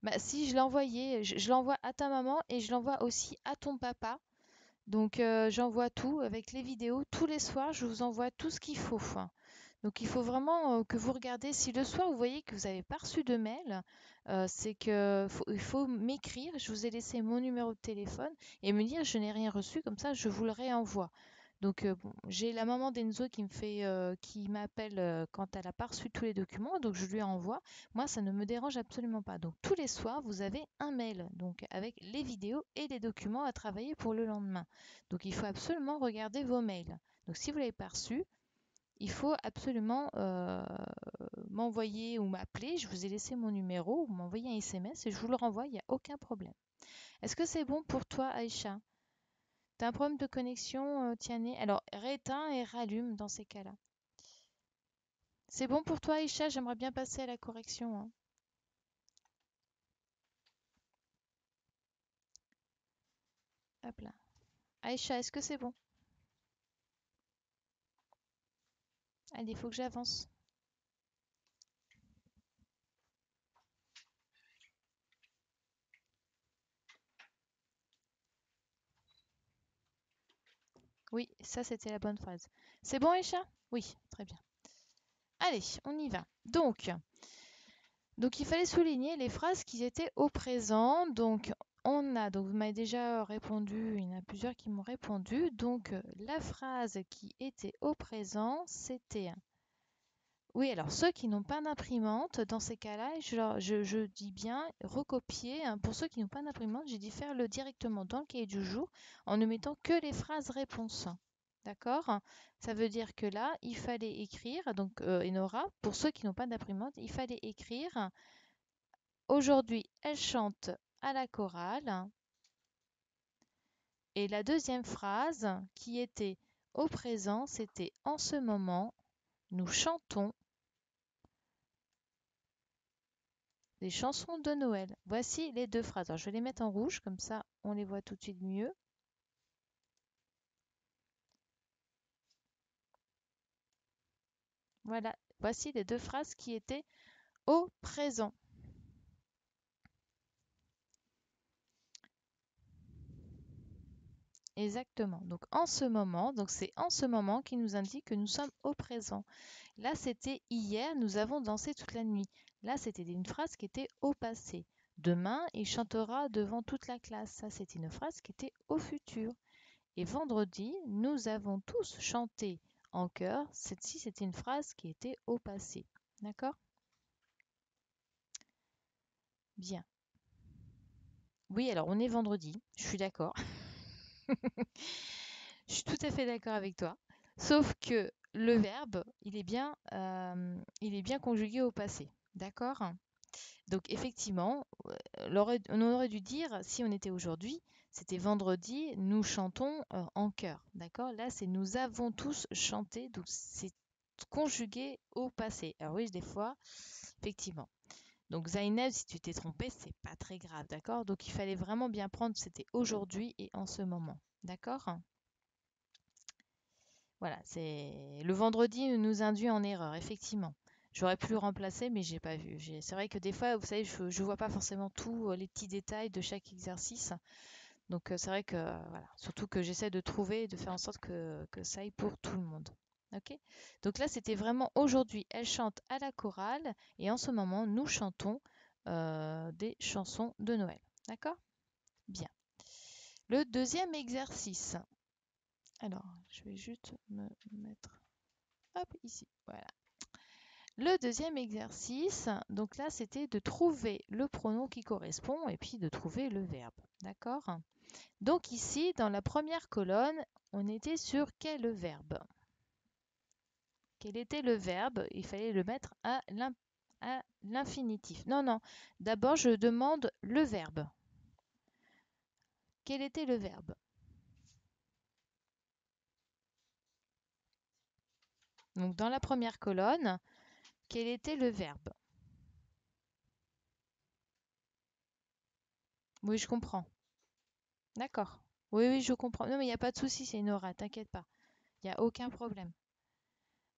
Speaker 1: Bah, si je l'ai envoyé, je l'envoie à ta maman et je l'envoie aussi à ton papa. Donc j'envoie tout avec les vidéos. Tous les soirs, je vous envoie tout ce qu'il faut. Donc il faut vraiment que vous regardez. Si le soir vous voyez que vous n'avez pas reçu de mail, c'est que il faut m'écrire. Je vous ai laissé mon numéro de téléphone et me dire je n'ai rien reçu. Comme ça, je vous le réenvoie. Donc bon, j'ai la maman d'Enzo qui m'appelle quand elle a pas reçu tous les documents, donc je lui envoie. Moi, ça ne me dérange absolument pas. Donc tous les soirs, vous avez un mail, donc avec les vidéos et les documents à travailler pour le lendemain. Donc il faut absolument regarder vos mails. Donc si vous l'avez pas reçu, il faut absolument m'envoyer ou m'appeler. Je vous ai laissé mon numéro, ou m'envoyer un SMS et je vous le renvoie. Il n'y a aucun problème. Est-ce que c'est bon pour toi, Aïcha? T'as un problème de connexion, Tiané? Alors, rééteins et rallume dans ces cas-là. C'est bon pour toi, Aïcha? J'aimerais bien passer à la correction, hein. Hop là. Aïcha, est-ce que c'est bon? Allez, il faut que j'avance. Oui, ça c'était la bonne phrase. C'est bon, Aïcha? Oui, très bien. Allez, on y va. Donc il fallait souligner les phrases qui étaient au présent. Donc vous m'avez déjà répondu, il y en a plusieurs qui m'ont répondu. Donc la phrase qui était au présent, c'était oui, alors ceux qui n'ont pas d'imprimante, dans ces cas-là, je dis bien recopier, hein. Pour ceux qui n'ont pas d'imprimante, j'ai dit faire-le directement dans le cahier du jour en ne mettant que les phrases réponses. D'accord? Ça veut dire que là, il fallait écrire, donc Enora, pour ceux qui n'ont pas d'imprimante, il fallait écrire aujourd'hui, elle chante à la chorale. Et la deuxième phrase qui était au présent, c'était en ce moment, nous chantons des chansons de Noël. Voici les deux phrases. Alors, je vais les mettre en rouge, comme ça on les voit tout de suite mieux. Voilà, voici les deux phrases qui étaient au présent. Exactement. Donc en ce moment, donc c'est en ce moment qui nous indique que nous sommes au présent. Là, c'était hier, nous avons dansé toute la nuit. Là, c'était une phrase qui était au passé. Demain, il chantera devant toute la classe. Ça, c'était une phrase qui était au futur. Et vendredi, nous avons tous chanté en chœur. Celle-ci, c'était une phrase qui était au passé. D'accord? Bien. Oui, alors on est vendredi, je suis d'accord. Je suis tout à fait d'accord avec toi. Sauf que le verbe, il est bien conjugué au passé. D'accord? Donc effectivement, on aurait dû dire, si on était aujourd'hui, c'était vendredi, nous chantons en chœur. D'accord? Là, c'est nous avons tous chanté, donc c'est conjugué au passé. Alors oui, des fois, effectivement. Donc Zainab, si tu t'es trompé, c'est pas très grave, d'accord? Donc il fallait vraiment bien prendre, c'était aujourd'hui et en ce moment. D'accord? Voilà, c'est le vendredi nous induit en erreur, effectivement. J'aurais pu le remplacer, mais j'ai pas vu. C'est vrai que des fois, vous savez, je vois pas forcément tous les petits détails de chaque exercice. Donc c'est vrai que voilà, surtout que j'essaie de trouver et de faire en sorte que ça aille pour tout le monde. Ok? Donc là, c'était vraiment aujourd'hui, elle chante à la chorale et en ce moment, nous chantons des chansons de Noël. D'accord? Bien. Le deuxième exercice. Alors, je vais juste me mettre hop ici. Voilà. Le deuxième exercice, donc là, c'était de trouver le pronom qui correspond et puis de trouver le verbe. D'accord? Donc ici, dans la première colonne, on était sur quel verbe? Quel était le verbe? Il fallait le mettre à l'infinitif. Non, non. D'abord, je demande le verbe. Quel était le verbe? Donc dans la première colonne, quel était le verbe? Oui, je comprends. D'accord. Oui, oui, je comprends. Non, mais il n'y a pas de souci, c'est Nora, t'inquiète pas. Il n'y a aucun problème.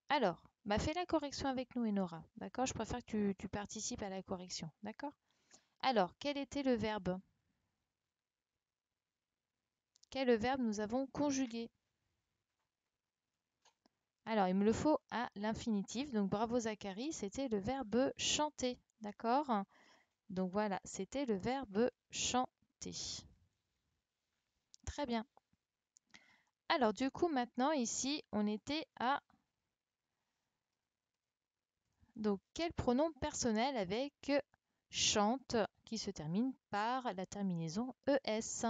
Speaker 1: Alors, bah fais la correction avec nous, Enora. D'accord? Je préfère que tu participes à la correction. D'accord? Alors, quel était le verbe? Quel verbe nous avons conjugué? Alors, il me le faut à l'infinitif. Donc, bravo Zacharie, c'était le verbe chanter. D'accord? Donc voilà, c'était le verbe chanter. Très bien. Alors, du coup, maintenant, ici, on était à... Donc, quel pronom personnel avec chante qui se termine par la terminaison ES?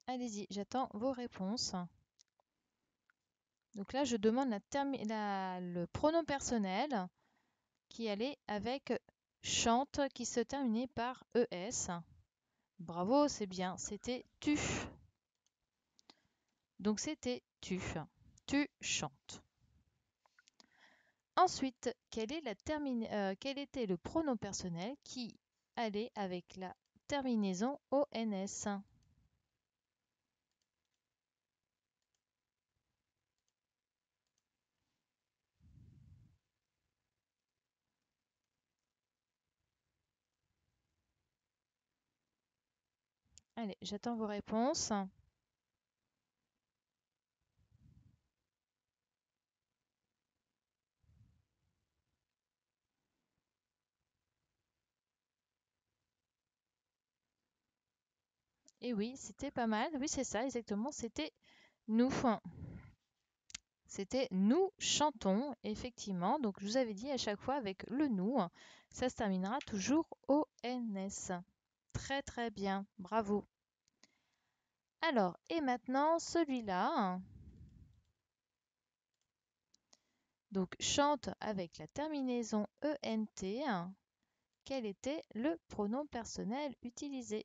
Speaker 1: Allez-y, j'attends vos réponses. Donc là, je demande le pronom personnel qui allait avec chante qui se terminait par ES. Bravo, c'est bien, c'était tu. Donc c'était tu. Tu chantes. Ensuite, quel était le pronom personnel qui allait avec la terminaison ONS? Allez, j'attends vos réponses. Et oui, c'était pas mal. Oui, c'est ça, exactement. C'était nous. C'était nous chantons, effectivement. Donc, je vous avais dit à chaque fois avec le nous, ça se terminera toujours ONS. Très, très bien. Bravo. Alors, et maintenant, celui-là. Donc, chante avec la terminaison ENT. Quel était le pronom personnel utilisé?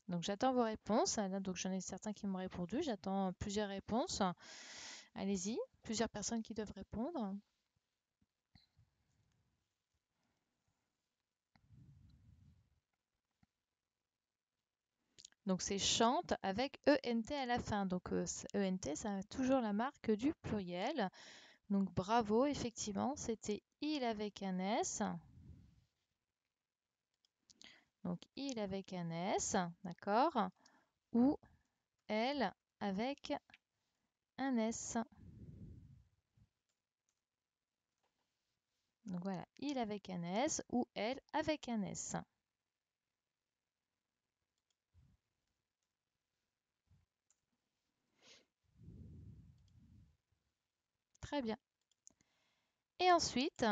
Speaker 1: Donc, j'attends vos réponses. Là, donc, j'en ai certains qui m'ont répondu. J'attends plusieurs réponses. Allez-y, plusieurs personnes qui doivent répondre. Donc c'est chante avec ENT à la fin. Donc ENT, ça a toujours la marque du pluriel. Donc bravo, effectivement, c'était il avec un S. Donc il avec un S, d'accord? Ou elle avec un S. Donc voilà, il avec un S ou elle avec un S. Très bien. Et ensuite,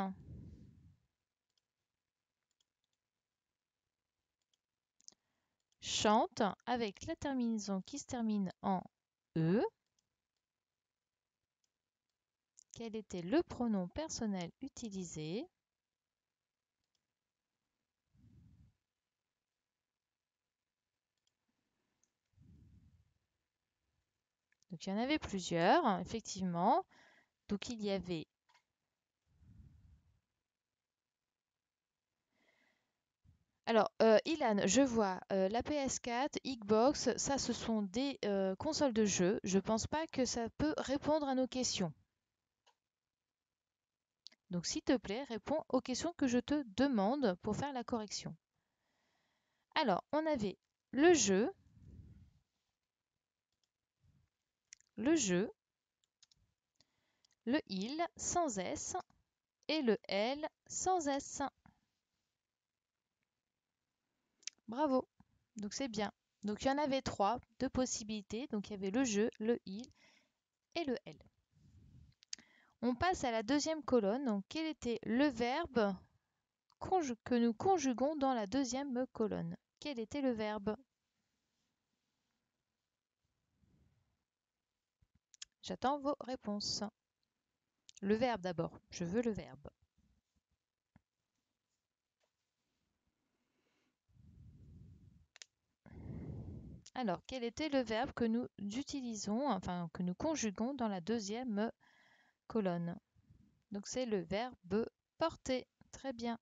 Speaker 1: chante avec la terminaison qui se termine en E. Quel était le pronom personnel utilisé? Donc il y en avait plusieurs, effectivement. Donc il y avait... Alors, Ilan, je vois la PS4, Xbox, ça ce sont des consoles de jeux. Je pense pas que ça peut répondre à nos questions. Donc s'il te plaît, réponds aux questions que je te demande pour faire la correction. Alors, on avait le jeu, le il sans S et le elle sans S. Bravo. Donc c'est bien. Donc il y en avait trois, deux possibilités. Donc il y avait le je, le il et le elle. On passe à la deuxième colonne. Donc quel était le verbe que nous conjuguons dans la deuxième colonne? Quel était le verbe? J'attends vos réponses. Le verbe d'abord. Je veux le verbe. Alors, quel était le verbe que nous utilisons, enfin que nous conjuguons dans la deuxième colonne? Donc c'est le verbe porter. Très bien.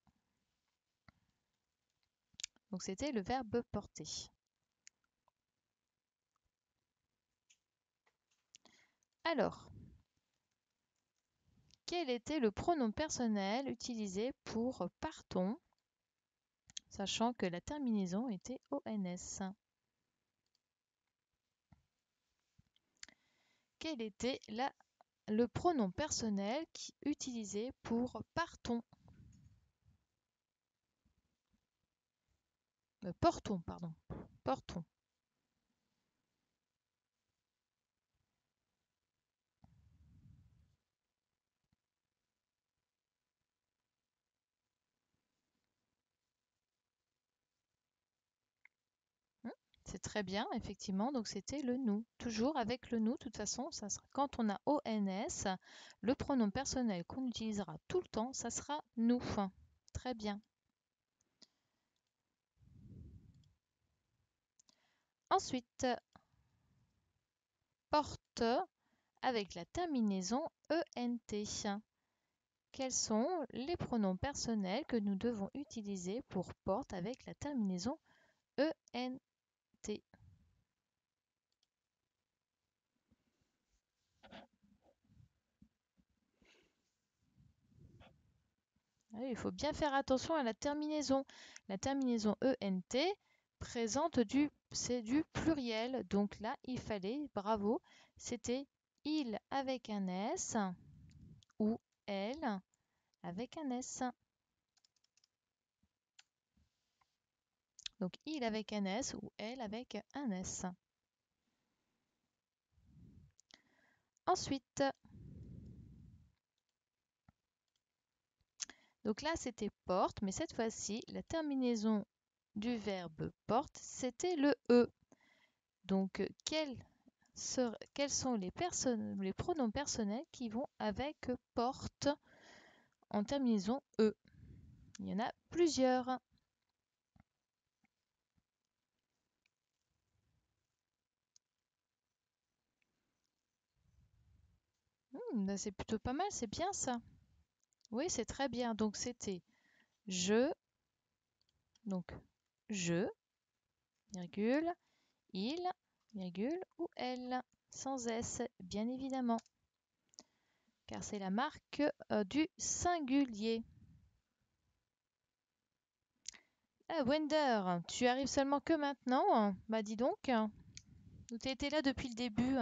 Speaker 1: Donc c'était le verbe porter. Alors, quel était le pronom personnel utilisé pour partons, sachant que la terminaison était ONS? Quel était le pronom personnel utilisé pour partons? Portons, pardon. Portons. C'est très bien, effectivement. Donc c'était le nous. Toujours avec le nous. De toute façon, ça sera, quand on a ONS, le pronom personnel qu'on utilisera tout le temps, ça sera nous. Très bien. Ensuite, porte avec la terminaison ENT. Quels sont les pronoms personnels que nous devons utiliser pour porte avec la terminaison ENT? Il faut bien faire attention à la terminaison. La terminaison ENT présente c'est du pluriel. Donc là, il fallait, bravo, c'était il avec un S ou elle avec un S. Donc il avec un S ou elle avec un S. Ensuite, donc là c'était porte, mais cette fois-ci, la terminaison du verbe porte, c'était le E. Donc quels sont les pronoms personnels qui vont avec porte en terminaison E? Il y en a plusieurs. C'est plutôt pas mal, c'est bien ça. Oui, c'est très bien. Donc c'était je, donc je, virgule, il, virgule, ou elle, sans S, bien évidemment, car c'est la marque du singulier. Ah, Wender, tu arrives seulement que maintenant? Bah dis donc, tu étais là depuis le début.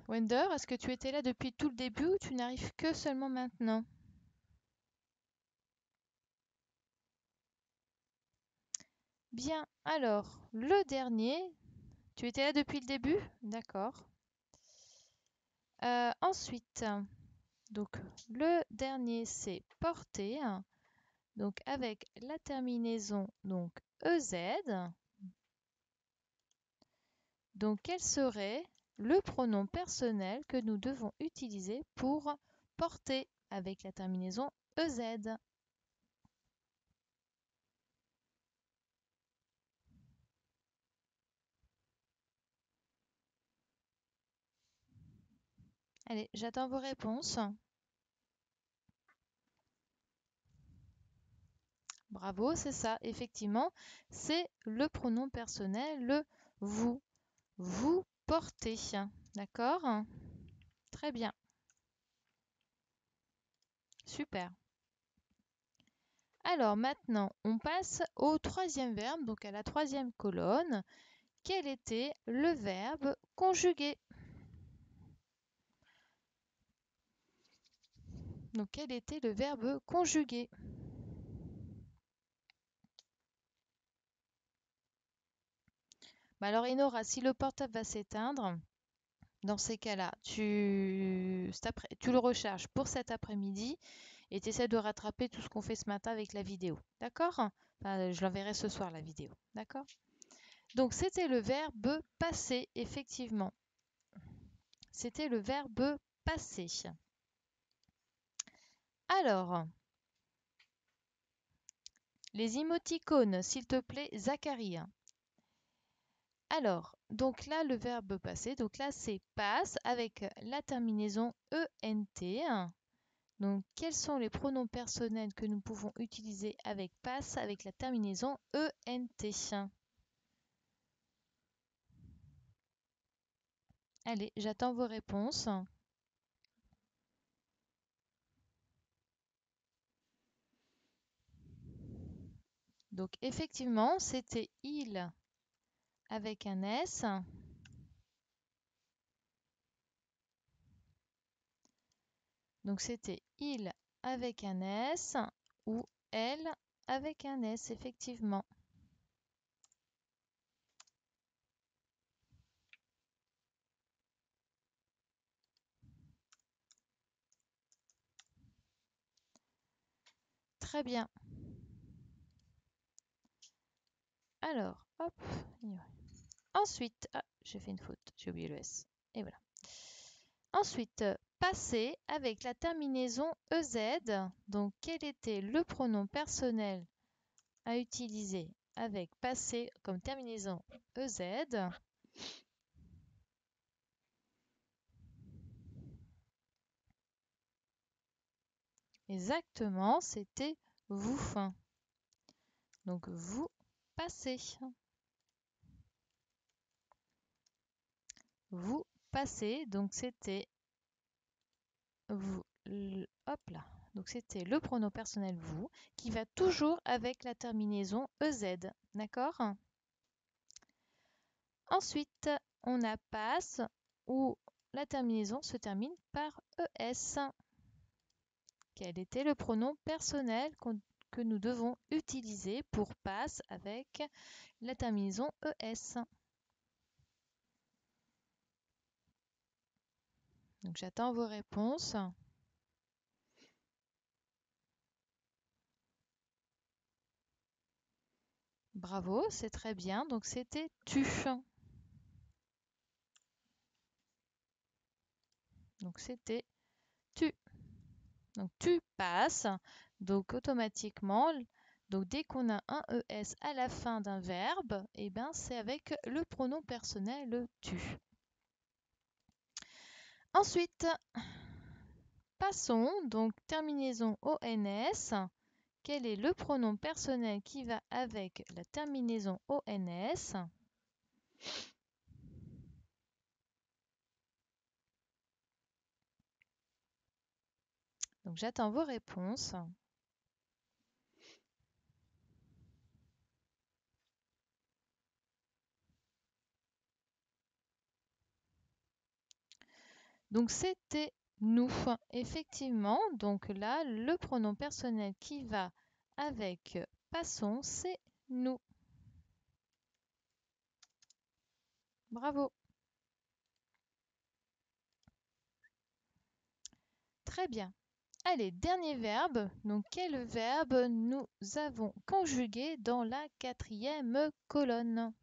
Speaker 1: Wender, est-ce que tu étais là depuis tout le début ou tu n'arrives que seulement maintenant? Bien, alors, le dernier, tu étais là depuis le début? D'accord. Ensuite, donc le dernier c'est porter, donc avec la terminaison donc EZ. Donc quel serait le pronom personnel que nous devons utiliser pour porter avec la terminaison EZ? Allez, j'attends vos réponses. Bravo, c'est ça, effectivement, c'est le pronom personnel, le vous. Vous portez, d'accord? Très bien, super. Alors maintenant, on passe au troisième verbe, donc à la troisième colonne. Quel était le verbe conjugué? Donc quel était le verbe conjugué? Bah alors Enora, si le portable va s'éteindre, dans ces cas-là, tu le recharges pour cet après-midi et tu essaies de rattraper tout ce qu'on fait ce matin avec la vidéo. D'accord? Enfin, je l'enverrai ce soir, la vidéo. D'accord? Donc, c'était le verbe passer, effectivement. C'était le verbe passer. Alors, les émoticônes, s'il te plaît, Zacharie. Alors, donc là, le verbe passer, donc là, c'est passe avec la terminaison ENT. Donc, quels sont les pronoms personnels que nous pouvons utiliser avec passe avec la terminaison ENT? Allez, j'attends vos réponses. Donc, effectivement, c'était il avec un S. Donc, c'était il avec un S ou elle avec un S, effectivement. Très bien. Alors, hop. Ensuite, ah, j'ai fait une faute, j'ai oublié le S. Et voilà. Ensuite, passer avec la terminaison EZ. Donc, quel était le pronom personnel à utiliser avec passer comme terminaison EZ? Exactement, c'était vous. Donc, vous passez. Vous passez. Donc, c'était vous. Hop là. Donc, c'était le pronom personnel vous qui va toujours avec la terminaison EZ. D'accord? Ensuite, on a passe où la terminaison se termine par ES. Quel était le pronom personnel que nous devons utiliser pour passe avec la terminaison ES? Donc j'attends vos réponses. Bravo, c'est très bien. Donc c'était tu. Donc c'était tu. Donc tu passes. Donc automatiquement, donc dès qu'on a un ES à la fin d'un verbe, eh ben c'est avec le pronom personnel tu. Ensuite, passons, donc terminaison ONS. Quel est le pronom personnel qui va avec la terminaison ONS? Donc j'attends vos réponses. Donc c'était nous, effectivement. Donc là, le pronom personnel qui va avec passons, c'est nous. Bravo. Très bien. Allez, dernier verbe. Donc quel verbe nous avons conjugué dans la quatrième colonne?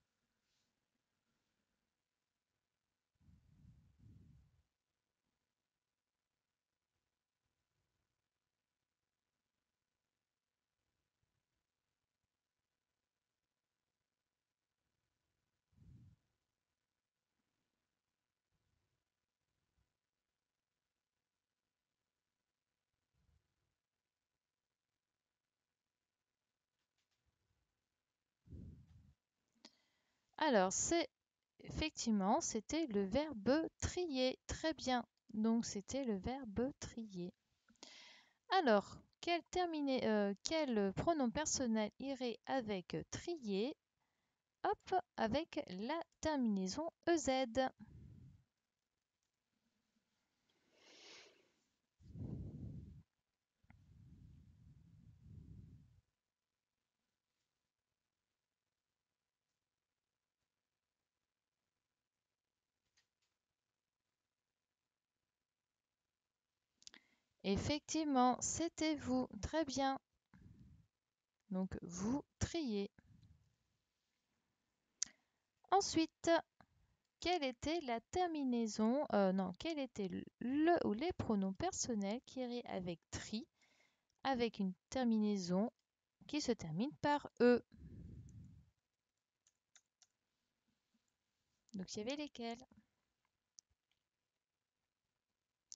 Speaker 1: Alors, c'est effectivement, c'était le verbe trier. Très bien. Donc, c'était le verbe trier. Alors, quel pronom personnel irait avec trier? Hop, avec la terminaison EZ. Effectivement, c'était vous. Très bien. Donc, vous triez. Ensuite, quelle était la terminaison, non, quel était le ou les pronoms personnels qui iraient avec tri, avec une terminaison qui se termine par E? Donc, il y avait lesquels?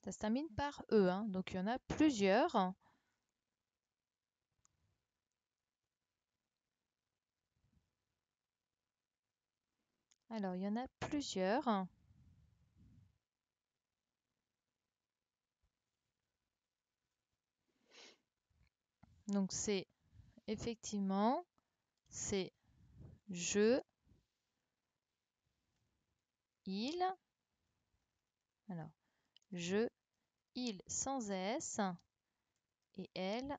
Speaker 1: Ça se termine par E, hein, donc il y en a plusieurs. Alors, il y en a plusieurs. Donc, c'est effectivement, c'est je, il. Alors, je, il sans S et elle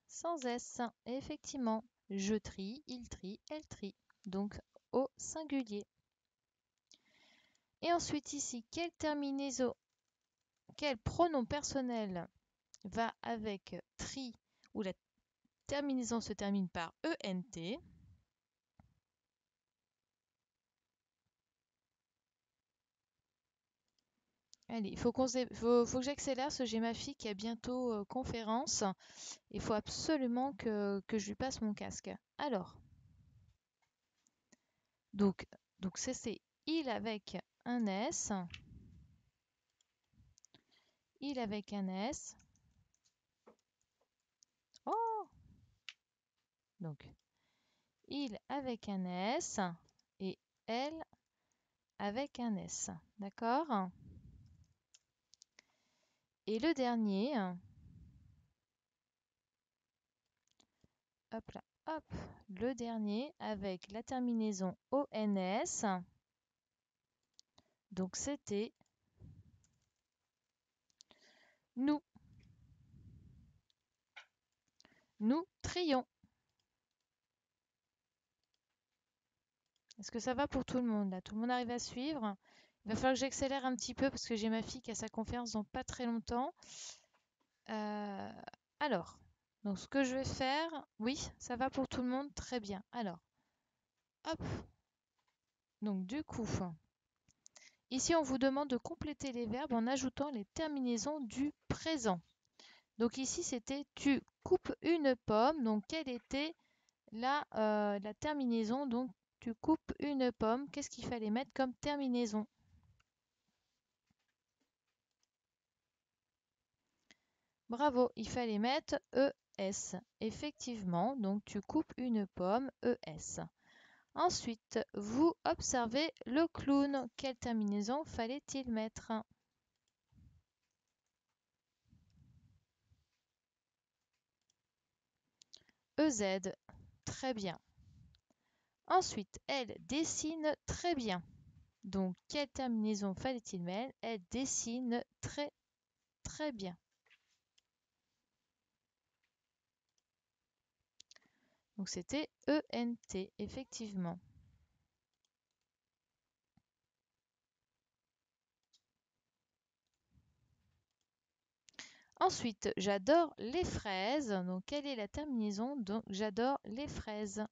Speaker 1: sans S. Et effectivement, je trie, il trie, elle trie. Donc, au singulier. Et ensuite ici, quelle terminaison, quel pronom personnel va avec tri, où la terminaison se termine par ENT? Allez, il faut que j'accélère parce que j'ai ma fille qui a bientôt conférence. Il faut absolument que je lui passe mon casque. Alors, donc, donc c'est il avec un S. Il avec un S. Oh! Donc, il avec un S et elle avec un S. D'accord? Et le dernier, hop là, hop, le dernier avec la terminaison ONS. Donc, c'était nous. Nous trions. Est-ce que ça va pour tout le monde là? Tout le monde arrive à suivre? Il va falloir que j'accélère un petit peu parce que j'ai ma fille qui a sa conférence dans pas très longtemps. Euh, alors, donc ce que je vais faire, oui, ça va pour tout le monde, très bien. Alors, hop. Donc du coup, ici on vous demande de compléter les verbes en ajoutant les terminaisons du présent. Donc ici c'était tu coupes une pomme. Donc quelle était la terminaison? Donc tu coupes une pomme. Qu'est-ce qu'il fallait mettre comme terminaison? Bravo, il fallait mettre ES. Effectivement, donc tu coupes une pomme, ES. Ensuite, vous observez le clown. Quelle terminaison fallait-il mettre? EZ. Très bien. Ensuite, elle dessine très bien. Donc, quelle terminaison fallait-il mettre? Elle dessine très très bien. Donc, c'était ENT, effectivement. Ensuite, j'adore les fraises. Donc, quelle est la terminaison? Donc, j'adore les fraises.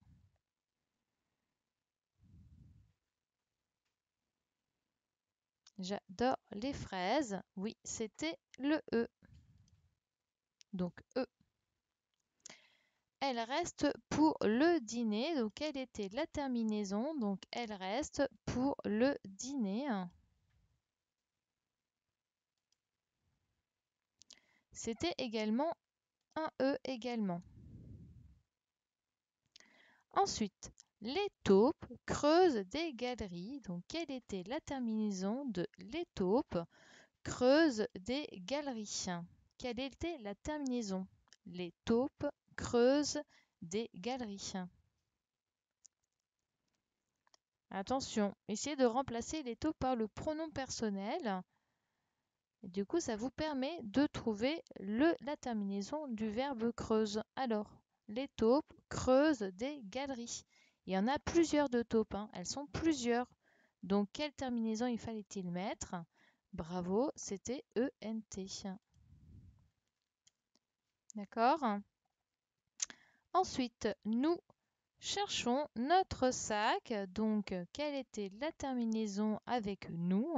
Speaker 1: J'adore les fraises. Oui, c'était le E. Donc, E. Elle reste pour le dîner. Donc, quelle était la terminaison? Donc, elle reste pour le dîner. C'était également un E également. Ensuite, les taupes creusent des galeries. Donc, quelle était la terminaison de les taupes creusent des galeries? Quelle était la terminaison? Les taupes creusent des galeries. Attention, essayez de remplacer les taupes par le pronom personnel. Et du coup, ça vous permet de trouver la terminaison du verbe creuse. Alors, les taupes creusent des galeries. Il y en a plusieurs de taupes, hein. Elles sont plusieurs. Donc, quelle terminaison il fallait-il mettre? Bravo, c'était ENT. D'accord? Ensuite, nous cherchons notre sac. Donc, quelle était la terminaison avec nous?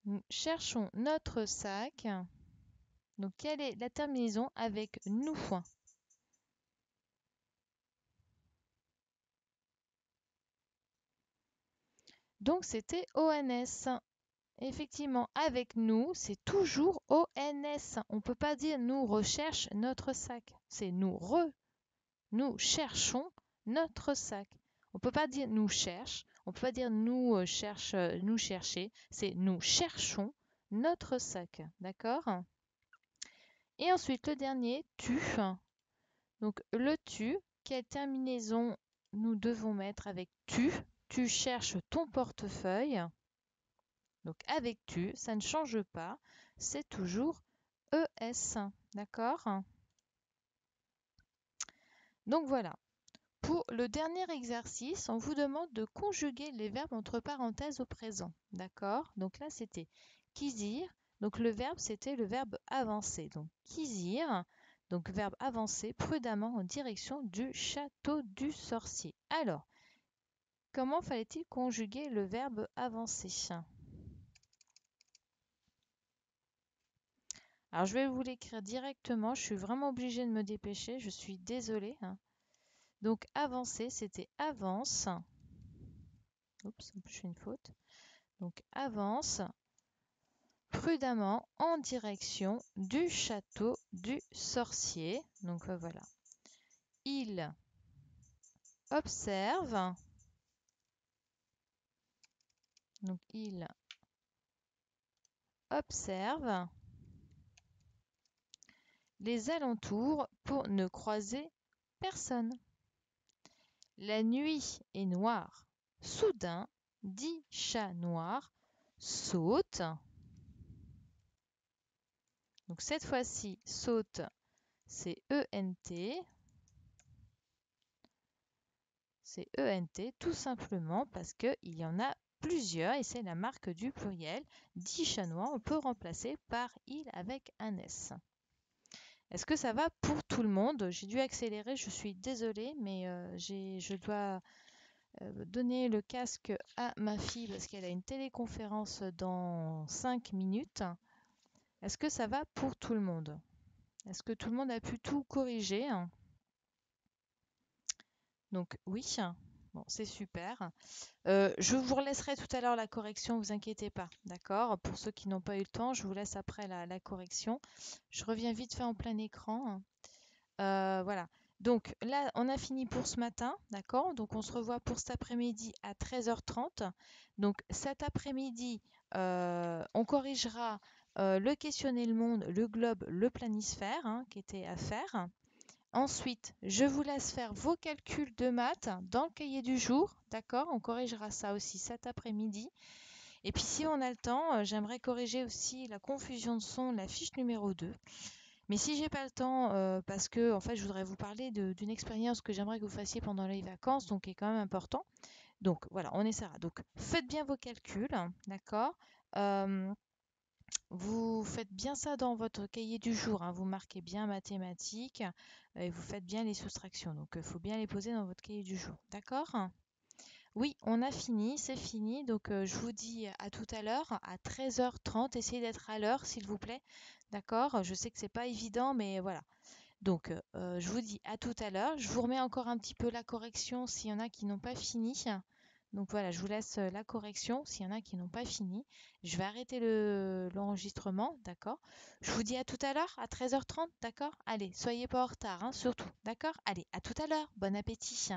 Speaker 1: Nous cherchons notre sac. Donc, quelle est la terminaison avec nous? Donc, c'était ONS. Effectivement, avec nous, c'est toujours ONS. On ne peut pas dire nous recherche notre sac. C'est nous cherchons notre sac. On ne peut pas dire nous cherche. On ne peut pas dire nous cherche, nous chercher. C'est nous cherchons notre sac. D'accord? Et ensuite, le dernier, tu. Donc, le tu, quelle terminaison nous devons mettre avec tu? Tu cherches ton portefeuille. Donc, avec tu, ça ne change pas. C'est toujours ES. D'accord? Donc, voilà. Pour le dernier exercice, on vous demande de conjuguer les verbes entre parenthèses au présent. D'accord? Donc là, c'était quisir. Donc le verbe, c'était le verbe avancer. Donc quisir, donc verbe avancer prudemment en direction du château du sorcier. Alors, comment fallait-il conjuguer le verbe avancer? Alors je vais vous l'écrire directement. Je suis vraiment obligée de me dépêcher. Je suis désolée, hein. Donc avancer, c'était avance. Oups, je fais une faute. Donc avance prudemment en direction du château du sorcier. Donc voilà. Il observe. Donc il observe les alentours pour ne croiser personne. La nuit est noire. Soudain, 10 chats noirs sautent. Donc cette fois-ci, saute, c'est ENT. C'est ENT tout simplement parce qu'il y en a plusieurs et c'est la marque du pluriel. 10 chats noirs, on peut remplacer par il avec un S. Est-ce que ça va pour tout le monde? J'ai dû accélérer, je suis désolée, mais je dois donner le casque à ma fille parce qu'elle a une téléconférence dans 5 minutes. Est-ce que ça va pour tout le monde? Est-ce que tout le monde a pu tout corriger? Donc oui, bon, c'est super. Je vous relaisserai tout à l'heure la correction, vous inquiétez pas, d'accord? Pour ceux qui n'ont pas eu le temps, je vous laisse après la correction. Je reviens vite fait en plein écran. Voilà. Donc là, on a fini pour ce matin, d'accord? Donc on se revoit pour cet après-midi à 13h30. Donc cet après-midi, on corrigera le questionner le monde, le globe, le planisphère, hein, qui était à faire. Ensuite, je vous laisse faire vos calculs de maths dans le cahier du jour, d'accord? On corrigera ça aussi cet après-midi. Et puis si on a le temps, j'aimerais corriger aussi la confusion de son, la fiche numéro 2. Mais si j'ai pas le temps, parce que en fait, je voudrais vous parler d'une expérience que j'aimerais que vous fassiez pendant les vacances, donc qui est quand même important. Donc voilà, on essaiera. Donc faites bien vos calculs, d'accord? Euh, Vous faites bien ça dans votre cahier du jour, hein. Vous marquez bien mathématiques et vous faites bien les soustractions. Donc, il faut bien les poser dans votre cahier du jour. D'accord? Oui, on a fini, c'est fini. Donc, je vous dis à tout à l'heure, à 13h30. Essayez d'être à l'heure, s'il vous plaît. D'accord? Je sais que c'est pas évident, mais voilà. Donc, je vous dis à tout à l'heure. Je vous remets encore un petit peu la correction s'il y en a qui n'ont pas fini. Donc voilà, je vous laisse la correction s'il y en a qui n'ont pas fini. Je vais arrêter l'enregistrement, d'accord? Je vous dis à tout à l'heure, à 13h30, d'accord? Allez, soyez pas en retard, hein, surtout, d'accord? Allez, à tout à l'heure, bon appétit.